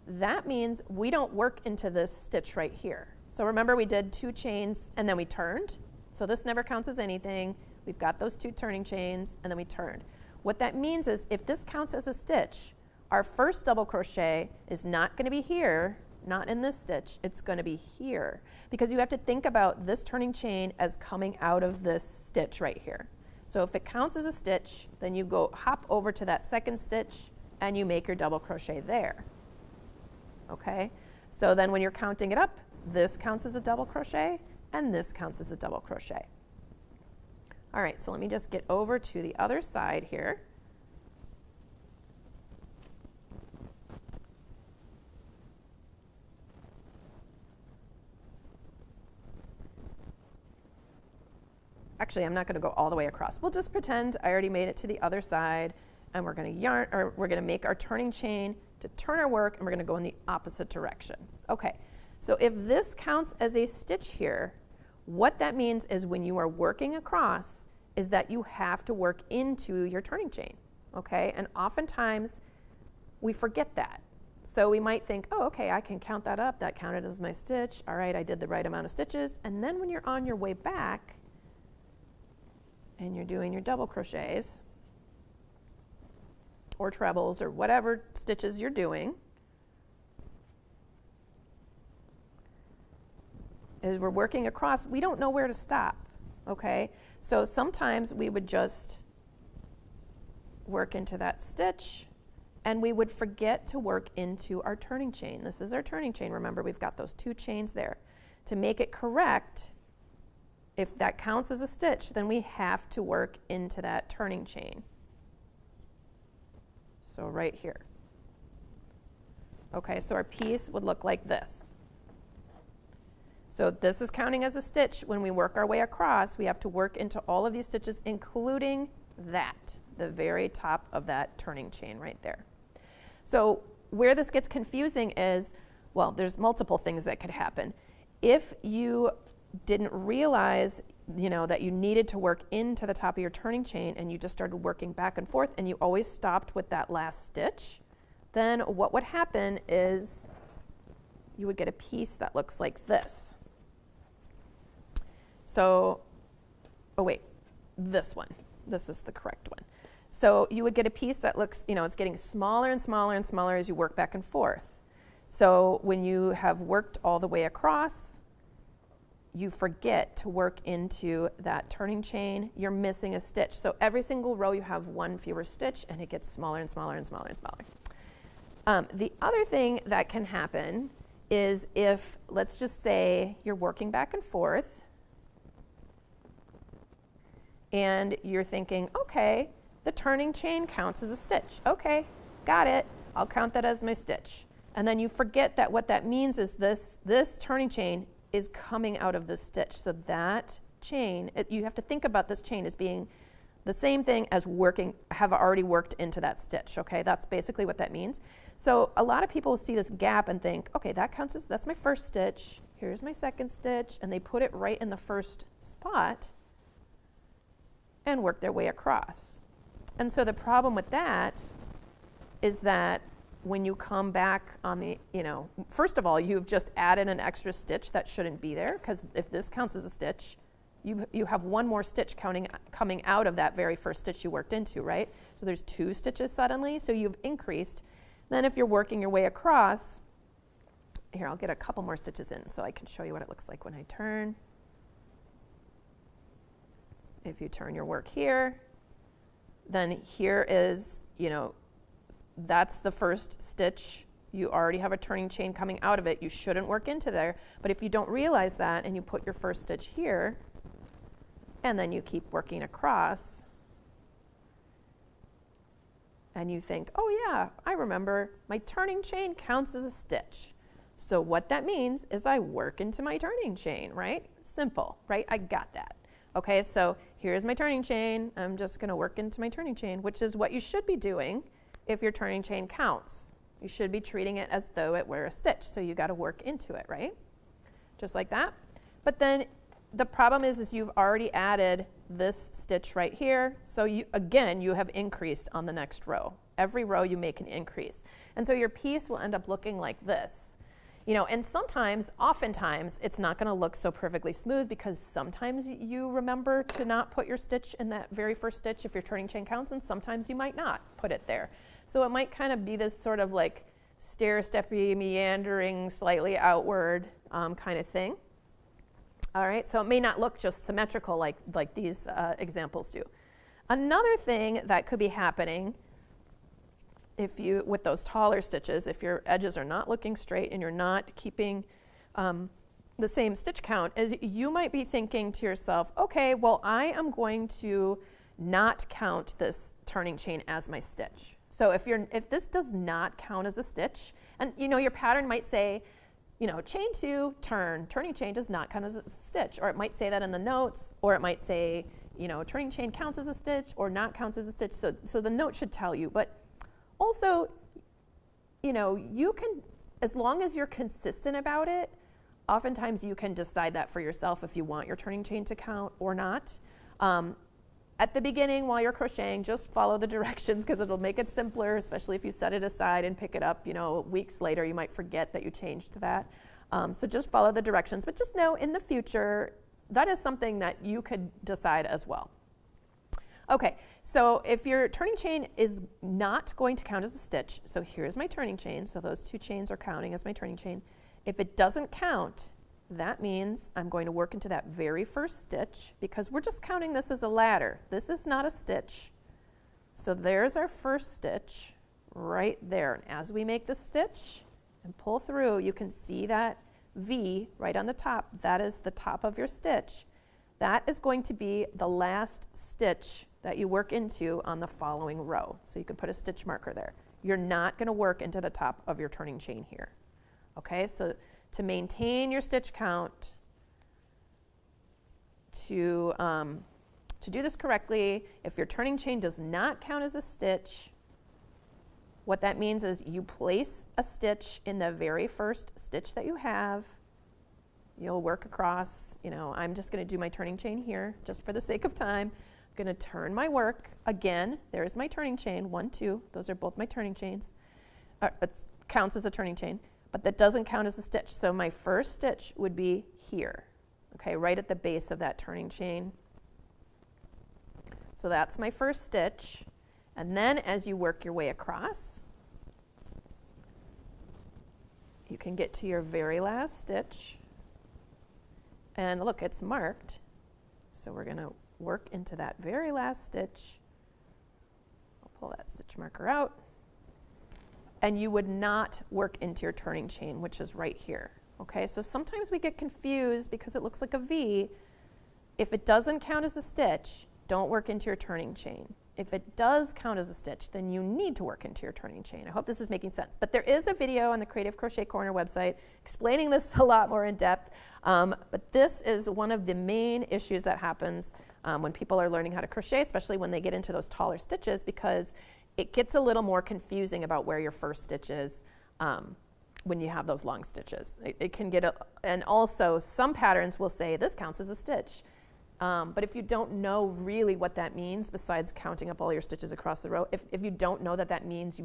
that means we don't work into this stitch right here. So remember, we did 2 chains and then we turned. So this never counts as anything. We've got those 2 turning chains and then we turned. What that means is if this counts as a stitch, our first double crochet is not going to be here, not in this stitch, it's going to be here, because you have to think about this turning chain as coming out of this stitch right here. So if it counts as a stitch, then you hop over to that second stitch and you make your double crochet there. Okay? So then when you're counting it up, this counts as a double crochet and this counts as a double crochet. All right, so let me just get over to the other side here. Actually, I'm not going to go all the way across. We'll just pretend I already made it to the other side, and we're going to make our turning chain to turn our work, and we're going to go in the opposite direction. Okay, so if this counts as a stitch here, What that means is when you are working across is that you have to work into your turning chain, okay? And oftentimes we forget that. So we might think, oh, okay, I can count that up. That counted as my stitch. All right, I did the right amount of stitches. And then when you're on your way back and you're doing your double crochets or trebles or whatever stitches you're doing, as we're working across, we don't know where to stop, okay? So sometimes we would just work into that stitch and we would forget to work into our turning chain. This is our turning chain. Remember, we've got those 2 chains there. To make it correct, if that counts as a stitch, then we have to work into that turning chain. So right here. Okay, so our piece would look like this. So this is counting as a stitch. When we work our way across, we have to work into all of these stitches, including that, the very top of that turning chain right there. So where this gets confusing is, well, there's multiple things that could happen. If you didn't realize, that you needed to work into the top of your turning chain and you just started working back and forth and you always stopped with that last stitch, then what would happen is you would get a piece that looks like this. So, oh wait, this one. This is the correct one. So you would get a piece that looks, it's getting smaller and smaller and smaller as you work back and forth. So when you have worked all the way across, you forget to work into that turning chain. You're missing a stitch. So every single row you have 1 fewer stitch and it gets smaller and smaller and smaller and smaller. The other thing that can happen is if, let's just say, you're working back and forth and you're thinking, okay, the turning chain counts as a stitch. Okay, got it. I'll count that as my stitch. And then you forget that what that means is this turning chain is coming out of this stitch. So that chain, you have to think about this chain as being the same thing as have already worked into that stitch, okay? That's basically what that means. So a lot of people see this gap and think, okay, that counts as, that's my first stitch, here's my second stitch, and they put it right in the first spot and work their way across. And so the problem with that is that when you come back on the, first of all, you've just added an extra stitch that shouldn't be there, because if this counts as a stitch, you have 1 more stitch coming out of that very first stitch you worked into, right? So there's 2 stitches suddenly, so you've increased. Then if you're working your way across, here, I'll get a couple more stitches in so I can show you what it looks like when I turn. If you turn your work here, then here is, that's the first stitch. You already have a turning chain coming out of it. You shouldn't work into there. But if you don't realize that and you put your first stitch here, and then you keep working across, and you think, oh yeah, I remember my turning chain counts as a stitch. So what that means is I work into my turning chain, right? Simple, right? I got that. Okay, so here's my turning chain. I'm just gonna work into my turning chain, which is what you should be doing if your turning chain counts. You should be treating it as though it were a stitch. So you gotta work into it, right? Just like that. But then the problem is you've already added this stitch right here. So you have increased on the next row. Every row you make an increase. And so your piece will end up looking like this. And oftentimes, it's not gonna look so perfectly smooth because sometimes you remember to not put your stitch in that very first stitch if your turning chain counts, and sometimes you might not put it there. So it might kind of be this sort of like stair-steppy, meandering, slightly outward kind of thing. All right, so it may not look just symmetrical like these examples do. Another thing that could be happening with those taller stitches, if your edges are not looking straight and you're not keeping the same stitch count, is you might be thinking to yourself, okay, well, I am going to not count this turning chain as my stitch. So if this does not count as a stitch, and your pattern might say, chain 2, turning chain does not count as a stitch, or it might say that in the notes, or it might say, turning chain counts as a stitch or not counts as a stitch. So the note should tell you, but also, you can, as long as you're consistent about it, oftentimes you can decide that for yourself if you want your turning chain to count or not. At the beginning, while you're crocheting, just follow the directions because it'll make it simpler, especially if you set it aside and pick it up, you know, weeks later. You might forget that you changed that. So just follow the directions, but just know in the future, that is something that you could decide as well. Okay, so if your turning chain is not going to count as a stitch, so here's my turning chain, so those 2 chains are counting as my turning chain. If it doesn't count, that means I'm going to work into that very first stitch because we're just counting this as a ladder. This is not a stitch. So there's our first stitch right there. And as we make the stitch and pull through, you can see that V right on the top. That is the top of your stitch. That is going to be the last stitch that you work into on the following row. So you can put a stitch marker there. You're not going to work into the top of your turning chain here. Okay, so to maintain your stitch count, to do this correctly, if your turning chain does not count as a stitch, what that means is you place a stitch in the very first stitch that you have. You'll work across, you know, I'm just going to do my turning chain here just for the sake of time. I'm going to turn my work. Again, there's my turning chain, 1, 2. Those are both my turning chains. It counts as a turning chain, but that doesn't count as a stitch. So my first stitch would be here, okay, right at the base of that turning chain. So that's my first stitch. And then as you work your way across, you can get to your very last stitch. And look, it's marked. So we're going to work into that very last stitch. I'll pull that stitch marker out. And you would not work into your turning chain, which is right here. Okay, so sometimes we get confused because it looks like a V. If it doesn't count as a stitch, don't work into your turning chain. If it does count as a stitch, then you need to work into your turning chain. I hope this is making sense. But there is a video on the Creative Crochet Corner website explaining this a lot more in depth. But this is one of the main issues that happens when people are learning how to crochet, especially when they get into those taller stitches, because it gets a little more confusing about where your first stitch is when you have those long stitches. It can get, and also some patterns will say this counts as a stitch. But if you don't know really what that means, besides counting up all your stitches across the row, if you don't know that that means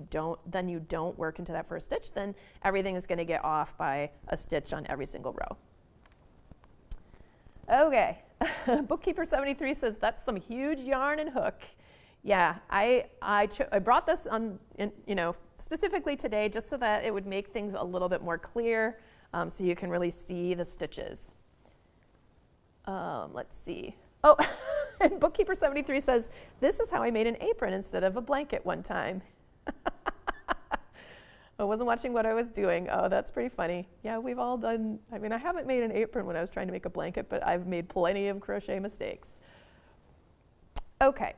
then you don't work into that first stitch, then everything is going to get off by a stitch on every single row. Okay, Bookkeeper 73 says that's some huge yarn and hook. Yeah, I brought this on, specifically today just so that it would make things a little bit more clear, so you can really see the stitches. Let's see. Oh, and Bookkeeper 73 says, this is how I made an apron instead of a blanket one time. I wasn't watching what I was doing. Oh, that's pretty funny. Yeah, we've all done, I haven't made an apron when I was trying to make a blanket, but I've made plenty of crochet mistakes. Okay.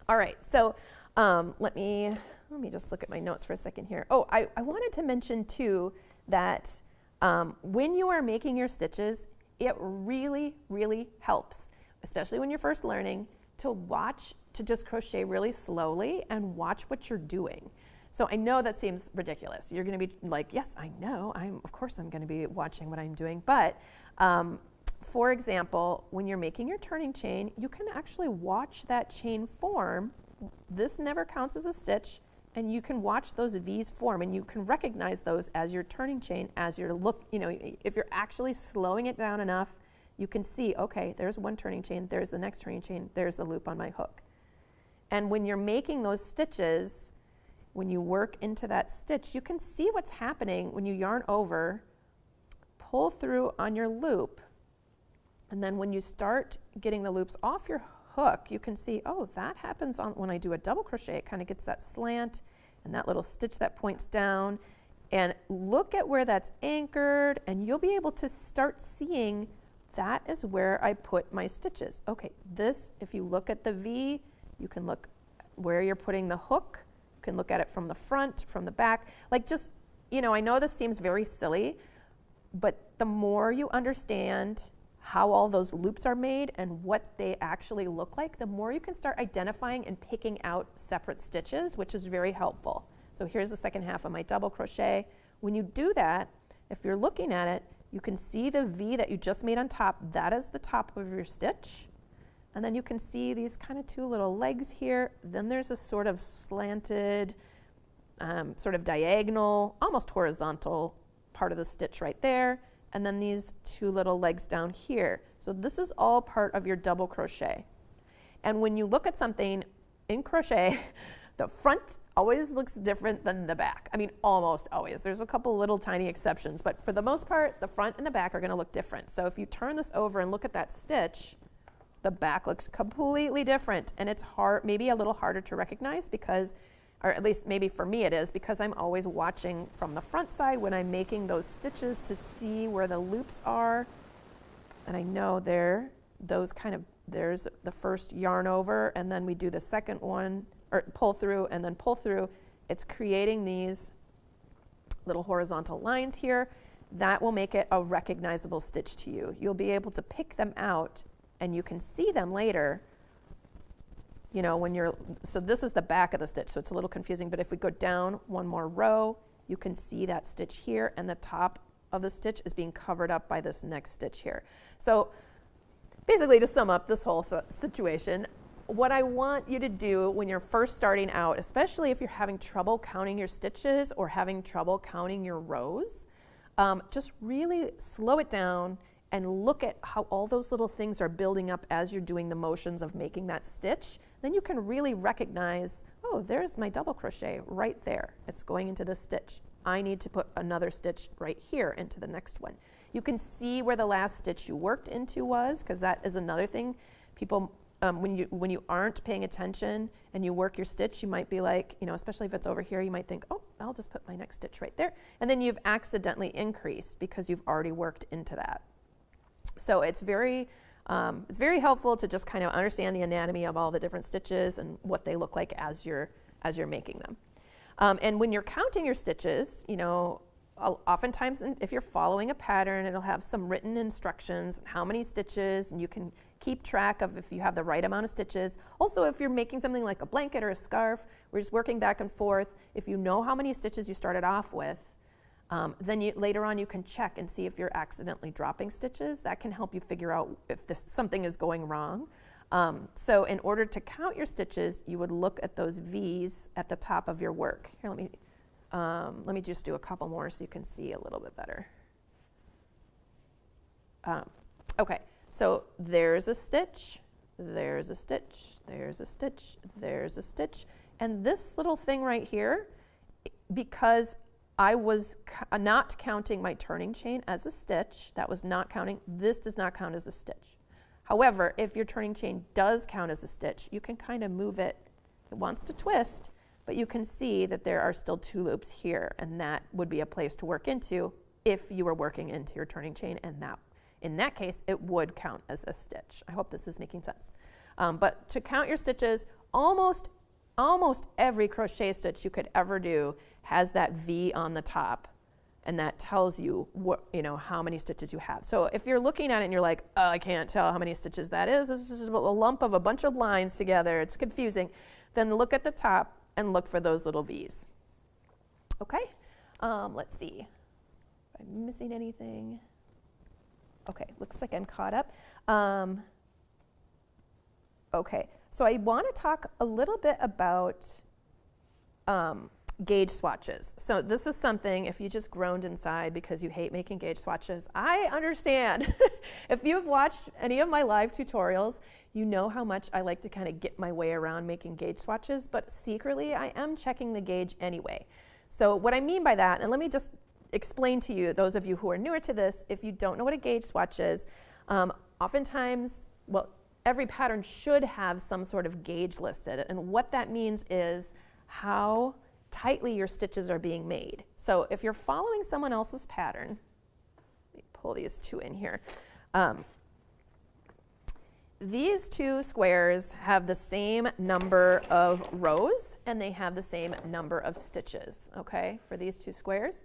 All right, so let me just look at my notes for a second here. Oh, I wanted to mention too that when you are making your stitches, it really, really helps, especially when you're first learning, to just crochet really slowly and watch what you're doing. So I know that seems ridiculous. You're going to be like, yes, I know. Of course I'm going to be watching what I'm doing. But for example, when you're making your turning chain, you can actually watch that chain form. This never counts as a stitch. And you can watch those V's form, and you can recognize those as your turning chain, as your if you're actually slowing it down enough, you can see, okay, there's one turning chain, there's the next turning chain, there's the loop on my hook. And when you're making those stitches, when you work into that stitch, you can see what's happening when you yarn over, pull through on your loop, and then when you start getting the loops off your hook, you can see, oh, that happens when I do a double crochet. It kind of gets that slant and that little stitch that points down. And look at where that's anchored, and you'll be able to start seeing that is where I put my stitches. Okay, this, if you look at the V, you can look where you're putting the hook. You can look at it from the front, from the back. Like just, I know this seems very silly, but the more you understand how all those loops are made and what they actually look like, the more you can start identifying and picking out separate stitches, which is very helpful. So here's the second half of my double crochet. When you do that, if you're looking at it, You can see the V that you just made on top. That is the top of your stitch. And then you can see these kind of two little legs here. Then there's a sort of slanted, sort of diagonal, almost horizontal part of the stitch right there. And then these two little legs down here. So this is all part of your double crochet. And when you look at something in crochet, the front always looks different than the back. I mean, almost always. There's a couple little tiny exceptions, but for the most part, the front and the back are going to look different. So if you turn this over and look at that stitch, the back looks completely different, and it's hard, maybe a little harder to recognize because, or at least maybe for me it is, because I'm always watching from the front side when I'm making those stitches to see where the loops are. And I know there's the first yarn over, and then we do the second one, or pull through and then pull through. It's creating these little horizontal lines here. That will make it a recognizable stitch to you. You'll be able to pick them out and you can see them later, you know, when you're, so this is the back of the stitch, so it's a little confusing, but if we go down one more row, you can see that stitch here, and the top of the stitch is being covered up by this next stitch here. So basically, to sum up this whole situation, what I want you to do when you're first starting out, especially if you're having trouble counting your stitches or having trouble counting your rows, just really slow it down and look at how all those little things are building up as you're doing the motions of making that stitch. Then you can really recognize, oh, there's my double crochet right there. It's going into this stitch. I need to put another stitch right here into the next one. You can see where the last stitch you worked into was, because that is another thing. People, when you aren't paying attention and you work your stitch, you might be like, you know, especially if it's over here, you might think, oh, I'll just put my next stitch right there. And then you've accidentally increased because you've already worked into that. So it's very helpful to just kind of understand the anatomy of all the different stitches and what they look like as you're making them. And when you're counting your stitches, you know, oftentimes if you're following a pattern, it'll have some written instructions, how many stitches, and you can keep track of if you have the right amount of stitches. Also, if you're making something like a blanket or a scarf, we're just working back and forth. If you know how many stitches you started off with, then later on you can check and see if you're accidentally dropping stitches. That can help you figure out if something is going wrong. So in order to count your stitches, you would look at those V's at the top of your work. Here, let me just do a couple more so you can see a little bit better. Okay, so there's a stitch, there's a stitch, there's a stitch, there's a stitch, and this little thing right here, because I was not counting my turning chain as a stitch, that was not counting, this does not count as a stitch. However, if your turning chain does count as a stitch, you can kind of move it. It wants to twist, but you can see that there are still 2 loops here, and that would be a place to work into if you were working into your turning chain, and that, in that case, it would count as a stitch. I hope this is making sense. But to count your stitches, almost every crochet stitch you could ever do has that V on the top, and that tells you what, you know, how many stitches you have. So if you're looking at it and you're like, oh, I can't tell how many stitches that is, this is just a lump of a bunch of lines together, it's confusing, then look at the top and look for those little V's. Okay, let's see. Am I missing anything? Okay, looks like I'm caught up. Okay, so I want to talk a little bit about gauge swatches. So this is something, if you just groaned inside because you hate making gauge swatches, I understand. If you've watched any of my live tutorials, you know how much I like to kind of get my way around making gauge swatches, but secretly I am checking the gauge anyway. So what I mean by that, and let me just explain to you, those of you who are newer to this, if you don't know what a gauge swatch is, oftentimes, well, every pattern should have some sort of gauge listed, and what that means is how tightly your stitches are being made. So if you're following someone else's pattern, let me pull these 2 in here. These 2 squares have the same number of rows and they have the same number of stitches, okay, for these 2 squares.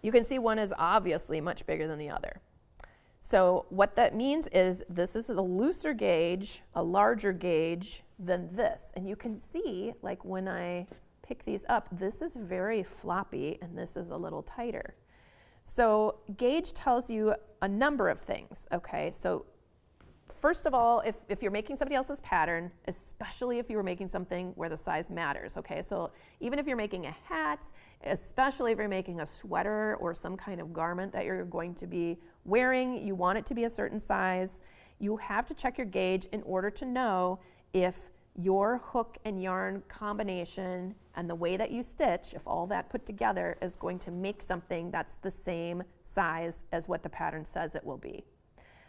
You can see one is obviously much bigger than the other. So what that means is this is a looser gauge, a larger gauge than this. And you can see, like when I pick these up, this is very floppy and this is a little tighter. So gauge tells you a number of things, okay? So first of all, if you're making somebody else's pattern, especially if you were making something where the size matters, okay? So even if you're making a hat, especially if you're making a sweater or some kind of garment that you're going to be wearing, you want it to be a certain size, you have to check your gauge in order to know if your hook and yarn combination and the way that you stitch, if all that put together is going to make something that's the same size as what the pattern says it will be.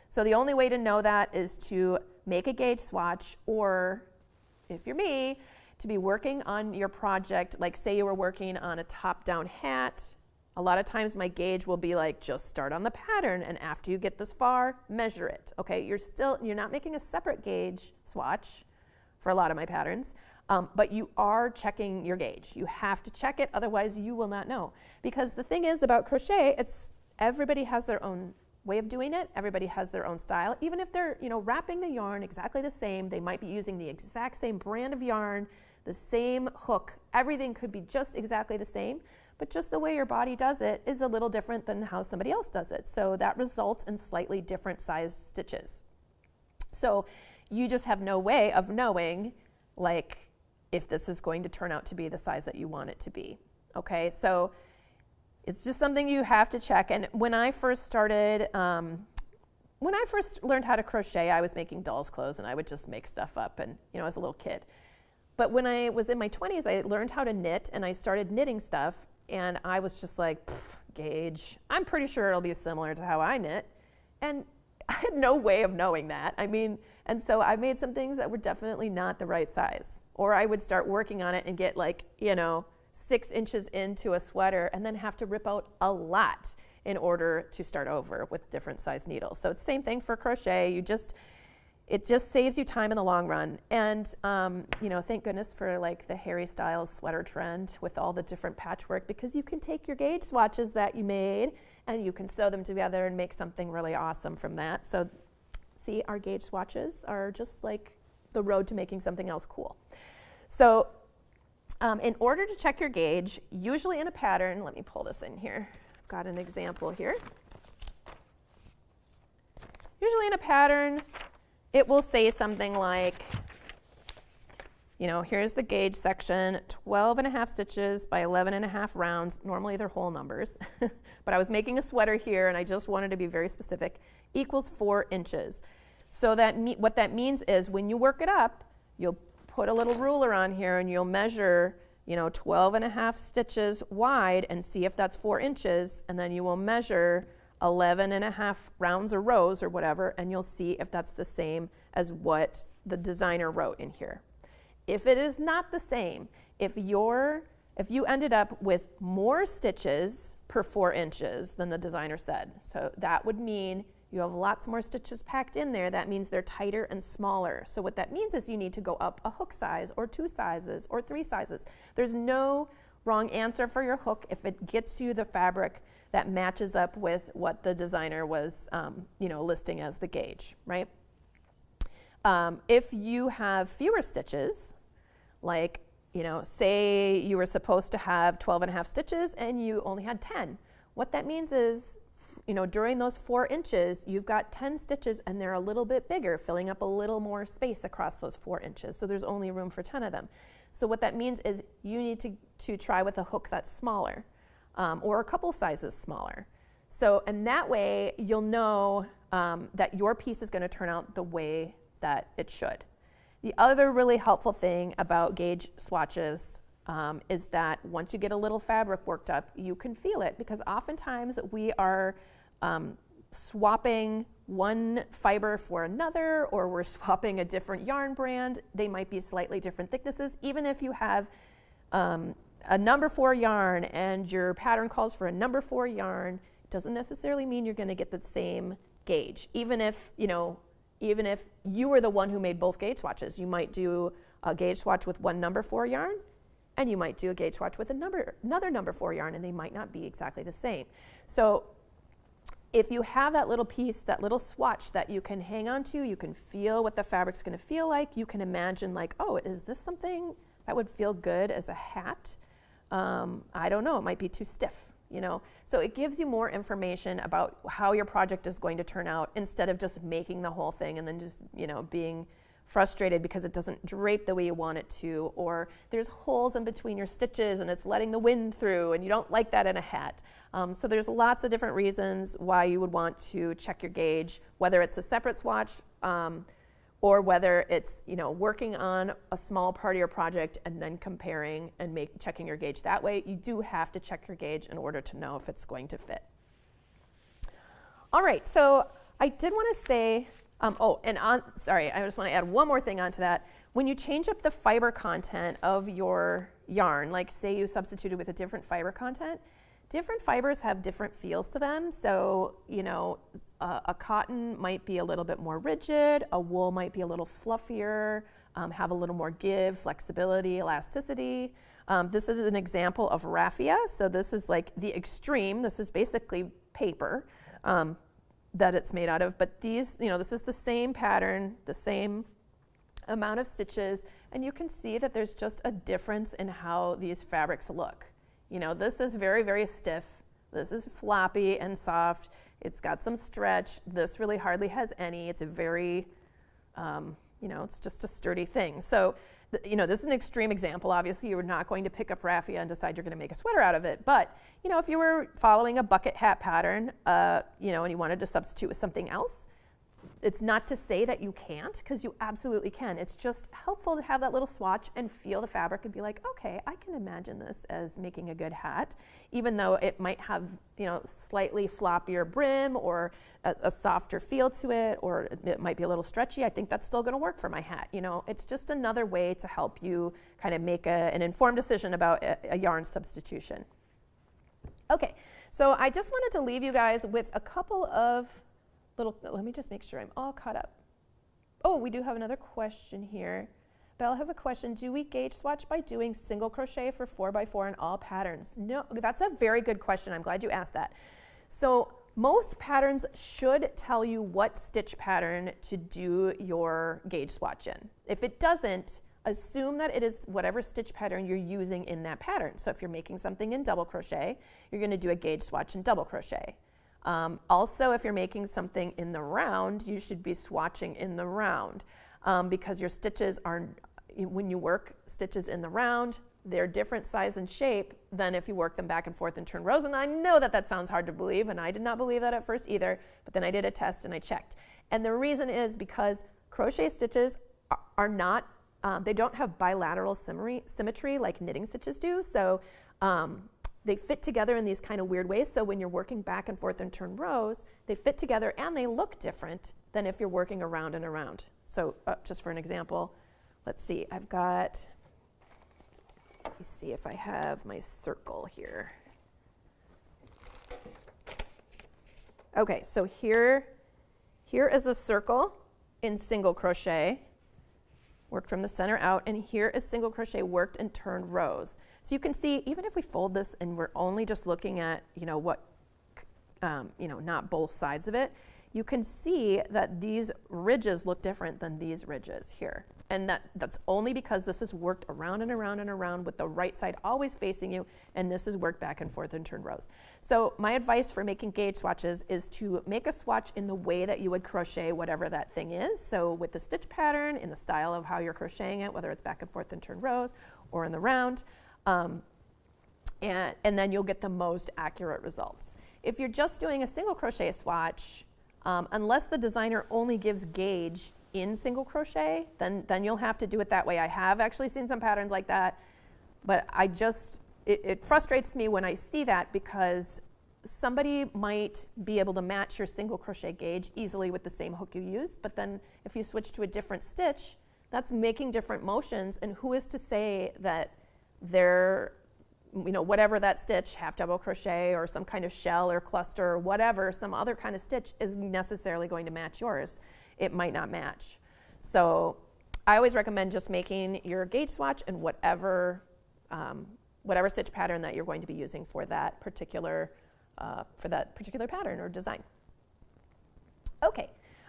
So the only way to know that is to make a gauge swatch, or if you're me, to be working on your project, like say you were working on a top-down hat. A lot of times my gauge will be like, just start on the pattern, and after you get this far, measure it, okay? You're not making a separate gauge swatch for a lot of my patterns, but you are checking your gauge. You have to check it, otherwise you will not know. Because the thing is about crochet, everybody has their own way of doing it. Everybody has their own style. Even if they're, wrapping the yarn exactly the same, they might be using the exact same brand of yarn, the same hook. Everything could be just exactly the same, but just the way your body does it is a little different than how somebody else does it. So that results in slightly different sized stitches. So you just have no way of knowing, like, if this is going to turn out to be the size that you want it to be. Okay, so it's just something you have to check. And when I first started, when I first learned how to crochet, I was making dolls' clothes, and I would just make stuff up, and as a little kid. But when I was in my 20s, I learned how to knit, and I started knitting stuff, and I was just like, gauge. I'm pretty sure it'll be similar to how I knit, and I had no way of knowing that. And so I made some things that were definitely not the right size. Or I would start working on it and get 6 inches into a sweater and then have to rip out a lot in order to start over with different size needles. So it's the same thing for crochet. It just saves you time in the long run. And thank goodness for the Harry Styles sweater trend with all the different patchwork, because you can take your gauge swatches that you made and you can sew them together and make something really awesome from that. So see, our gauge swatches are just like the road to making something else cool. So in order to check your gauge, usually in a pattern, let me pull this in here. I've got an example here. Usually in a pattern, it will say something like, here's the gauge section, 12.5 stitches by 11.5 rounds. Normally they're whole numbers, but I was making a sweater here and I just wanted to be very specific, equals 4 inches. So what that means is when you work it up, you'll put a little ruler on here and you'll measure 12.5 stitches wide and see if that's 4 inches, and then you will measure 11.5 rounds or rows or whatever, and you'll see if that's the same as what the designer wrote in here. If it is not the same, if you ended up with more stitches per 4 inches than the designer said, so that would mean you have lots more stitches packed in there. That means they're tighter and smaller. So what that means is you need to go up a hook size or 2 sizes or 3 sizes. There's no wrong answer for your hook if it gets you the fabric that matches up with what the designer was listing as the gauge, right? If you have fewer stitches, say you were supposed to have 12.5 stitches and you only had 10, what that means is during those 4 inches, you've got 10 stitches and they're a little bit bigger, filling up a little more space across those 4 inches. So there's only room for 10 of them. So what that means is you need to try with a hook that's smaller, or a couple sizes smaller. So, and that way you'll know that your piece is going to turn out the way that it should. The other really helpful thing about gauge swatches is that once you get a little fabric worked up, you can feel it, because oftentimes we are swapping one fiber for another, or we're swapping a different yarn brand. They might be slightly different thicknesses. Even if you have a number 4 yarn and your pattern calls for a number 4 yarn, it doesn't necessarily mean you're going to get the same gauge. Even if you were the one who made both gauge swatches, you might do a gauge swatch with one number 4 yarn, and you might do a gauge swatch with another number 4 yarn, and they might not be exactly the same. So if you have that little piece, that little swatch that you can hang on to, you can feel what the fabric's going to feel like. You can imagine oh, is this something that would feel good as a hat? I don't know, it might be too stiff. you know. So it gives you more information about how your project is going to turn out instead of just making the whole thing and then just, you know, being frustrated because it doesn't drape the way you want it to, or there's holes in between your stitches and it's letting the wind through and you don't like that in a hat. So there's lots of different reasons why you would want to check your gauge, whether it's a separate swatch or whether it's, you know, working on a small part of your project and then comparing and checking your gauge that way. You do have to check your gauge in order to know if it's going to fit. All right, so I did want to say, sorry, I just want to add one more thing onto that. When you change up the fiber content of your yarn, like say you substituted with a different fiber content, different fibers have different feels to them. So, you know, a cotton might be a little bit more rigid, a wool might be a little fluffier, have a little more give, flexibility, elasticity. This is an example of raffia. So this is like the extreme. This is basically paper that it's made out of. But these, you know, this is the same pattern, the same amount of stitches, and you can see that there's just a difference in how these fabrics look. You know, this is very, very stiff. This is floppy and soft. It's got some stretch. This really hardly has any. It's a very, you know, it's just a sturdy thing. So, you know, this is an extreme example. Obviously, you're not going to pick up raffia and decide you're going to make a sweater out of it. But, you know, if you were following a bucket hat pattern, you know, and you wanted to substitute with something else, it's not to say that you can't, because you absolutely can. It's just helpful to have that little swatch and feel the fabric and be like, okay, I can imagine this as making a good hat, even though it might have, you know, slightly floppier brim or a softer feel to it, or it might be a little stretchy. I think that's still going to work for my hat. You know, it's just another way to help you kind of make an informed decision about a yarn substitution. Okay, so I just wanted to leave you guys with a couple of let me just make sure I'm all caught up. Oh, we do have another question here. Belle has a question. Do we gauge swatch by doing single crochet for 4x4 in all patterns? No, that's a very good question. I'm glad you asked that. So most patterns should tell you what stitch pattern to do your gauge swatch in. If it doesn't, assume that it is whatever stitch pattern you're using in that pattern. So if you're making something in double crochet, you're going to do a gauge swatch in double crochet. Also, if you're making something in the round, you should be swatching in the round because your stitches are, when you work stitches in the round, they're different size and shape than if you work them back and forth and turn rows. And I know that that sounds hard to believe, and I did not believe that at first either, but then I did a test and I checked. And the reason is because crochet stitches are not, they don't have bilateral symmetry like knitting stitches do. So they fit together in these kind of weird ways. So when you're working back and forth and turn rows, they fit together and they look different than if you're working around and around. So just for an example, let's see, I've got, let me see if I have my circle here. Okay, so here is a circle in single crochet, worked from the center out, and here is single crochet worked and turned rows. So you can see, even if we fold this and we're only just looking at, you know, what, you know, not both sides of it, you can see that these ridges look different than these ridges here. And that's only because this is worked around and around and around with the right side always facing you, and this is worked back and forth and turned rows. So my advice for making gauge swatches is to make a swatch in the way that you would crochet whatever that thing is. So with the stitch pattern, in the style of how you're crocheting it, whether it's back and forth and turned rows or in the round. And then you'll get the most accurate results. If you're just doing a single crochet swatch, unless the designer only gives gauge in single crochet, then you'll have to do it that way. I have actually seen some patterns like that, but it frustrates me when I see that because somebody might be able to match your single crochet gauge easily with the same hook you use, but then if you switch to a different stitch, that's making different motions, and who is to say that they're, you know, whatever that stitch, half double crochet or some kind of shell or cluster or whatever, some other kind of stitch is necessarily going to match yours. It might not match. So I always recommend just making your gauge swatch in whatever stitch pattern that you're going to be using for that particular pattern or design. Okay.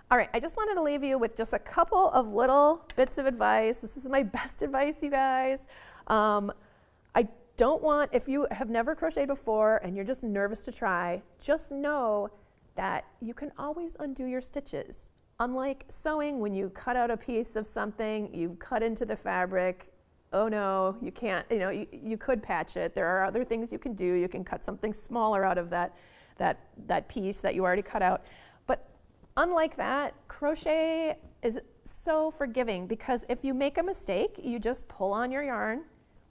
All right, I just wanted to leave you with just a couple of little bits of advice. This is my best advice, you guys. I don't want, if you have never crocheted before and you're just nervous to try, just know that you can always undo your stitches. Unlike sewing, when you cut out a piece of something, you've cut into the fabric, oh no, you can't, you could patch it. There are other things you can do. You can cut something smaller out of that piece that you already cut out. But unlike that, crochet is so forgiving, because if you make a mistake, you just pull on your yarn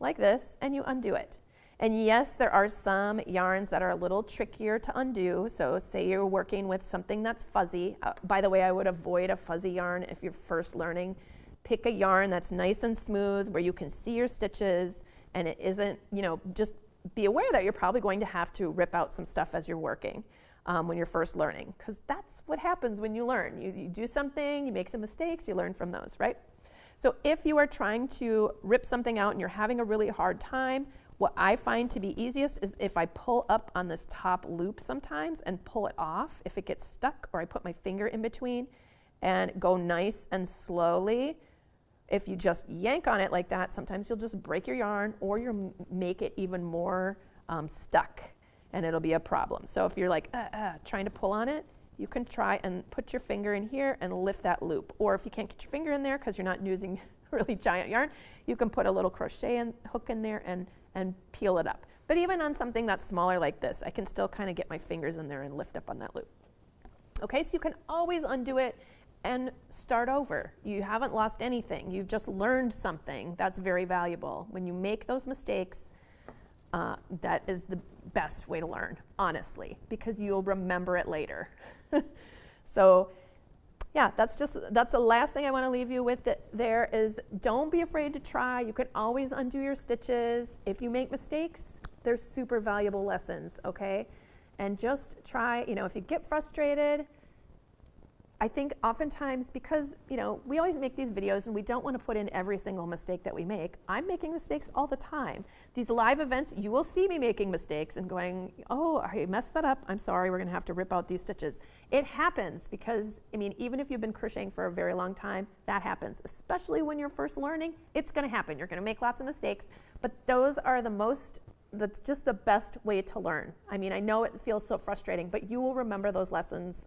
like this and you undo it. And yes, there are some yarns that are a little trickier to undo. So say you're working with something that's fuzzy. By the way, I would avoid a fuzzy yarn if you're first learning. Pick a yarn that's nice and smooth where you can see your stitches, and it isn't, just be aware that you're probably going to have to rip out some stuff as you're working when you're first learning, because that's what happens when you learn. You do something, you make some mistakes, you learn from those, right? So if you are trying to rip something out and you're having a really hard time, what I find to be easiest is if I pull up on this top loop sometimes and pull it off if it gets stuck, or I put my finger in between and go nice and slowly. If you just yank on it like that, sometimes you'll just break your yarn, or you'll make it even more stuck, and it'll be a problem. So if you're like trying to pull on it, you can try and put your finger in here and lift that loop. Or if you can't get your finger in there because you're not using really giant yarn, you can put a little crochet hook in there and peel it up. But even on something that's smaller like this, I can still kind of get my fingers in there and lift up on that loop. Okay, so you can always undo it and start over. You haven't lost anything. You've just learned something that's very valuable. When you make those mistakes, that is the best way to learn, honestly, because you'll remember it later. So yeah, that's the last thing I want to leave you with. There is, don't be afraid to try. You can always undo your stitches. If you make mistakes, they're super valuable lessons, okay? And just try, if you get frustrated, I think oftentimes, because we always make these videos and we don't want to put in every single mistake that we make. I'm making mistakes all the time. These live events, you will see me making mistakes and going, oh, I messed that up. I'm sorry, we're going to have to rip out these stitches. It happens because, even if you've been crocheting for a very long time, that happens. Especially when you're first learning, it's going to happen. You're going to make lots of mistakes, but those are that's just the best way to learn. I know it feels so frustrating, but you will remember those lessons.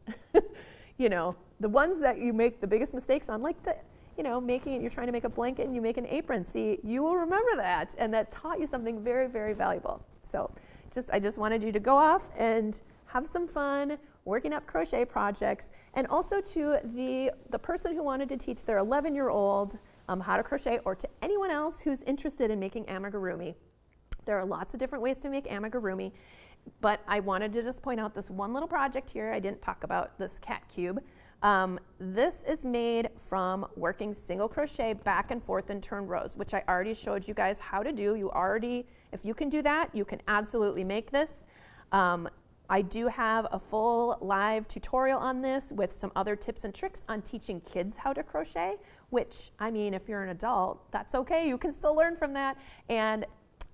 The ones that you make the biggest mistakes on, like you're trying to make a blanket and you make an apron. See, you will remember that, and that taught you something very, very valuable. So I just wanted you to go off and have some fun working up crochet projects, and also to the person who wanted to teach their 11-year-old how to crochet, or to anyone else who's interested in making amigurumi. There are lots of different ways to make amigurumi. But I wanted to just point out this one little project here. I didn't talk about this cat cube. This is made from working single crochet back and forth in turn rows, which I already showed you guys how to do. If you can do that, you can absolutely make this. I do have a full live tutorial on this with some other tips and tricks on teaching kids how to crochet, which, if you're an adult, that's okay. You can still learn from that. And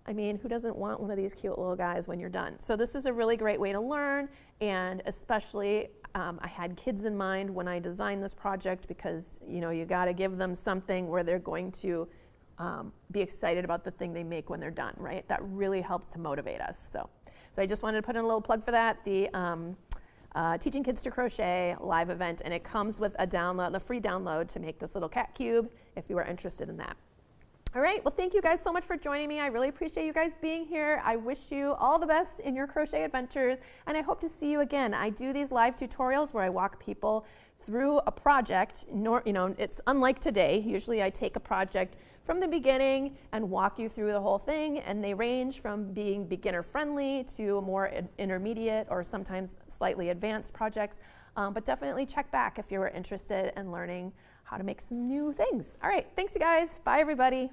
who doesn't want one of these cute little guys when you're done? So this is a really great way to learn, and especially I had kids in mind when I designed this project, because you got to give them something where they're going to be excited about the thing they make when they're done, right? That really helps to motivate us. So I just wanted to put in a little plug for that, the Teaching Kids to Crochet live event, and it comes with the free download to make this little cat cube if you are interested in that. All right, well, thank you guys so much for joining me. I really appreciate you guys being here. I wish you all the best in your crochet adventures, and I hope to see you again. I do these live tutorials where I walk people through a project. It's unlike today. Usually I take a project from the beginning and walk you through the whole thing, and they range from being beginner friendly to more intermediate or sometimes slightly advanced projects. But definitely check back if you're interested in learning how to make some new things. All right, thanks you guys. Bye everybody.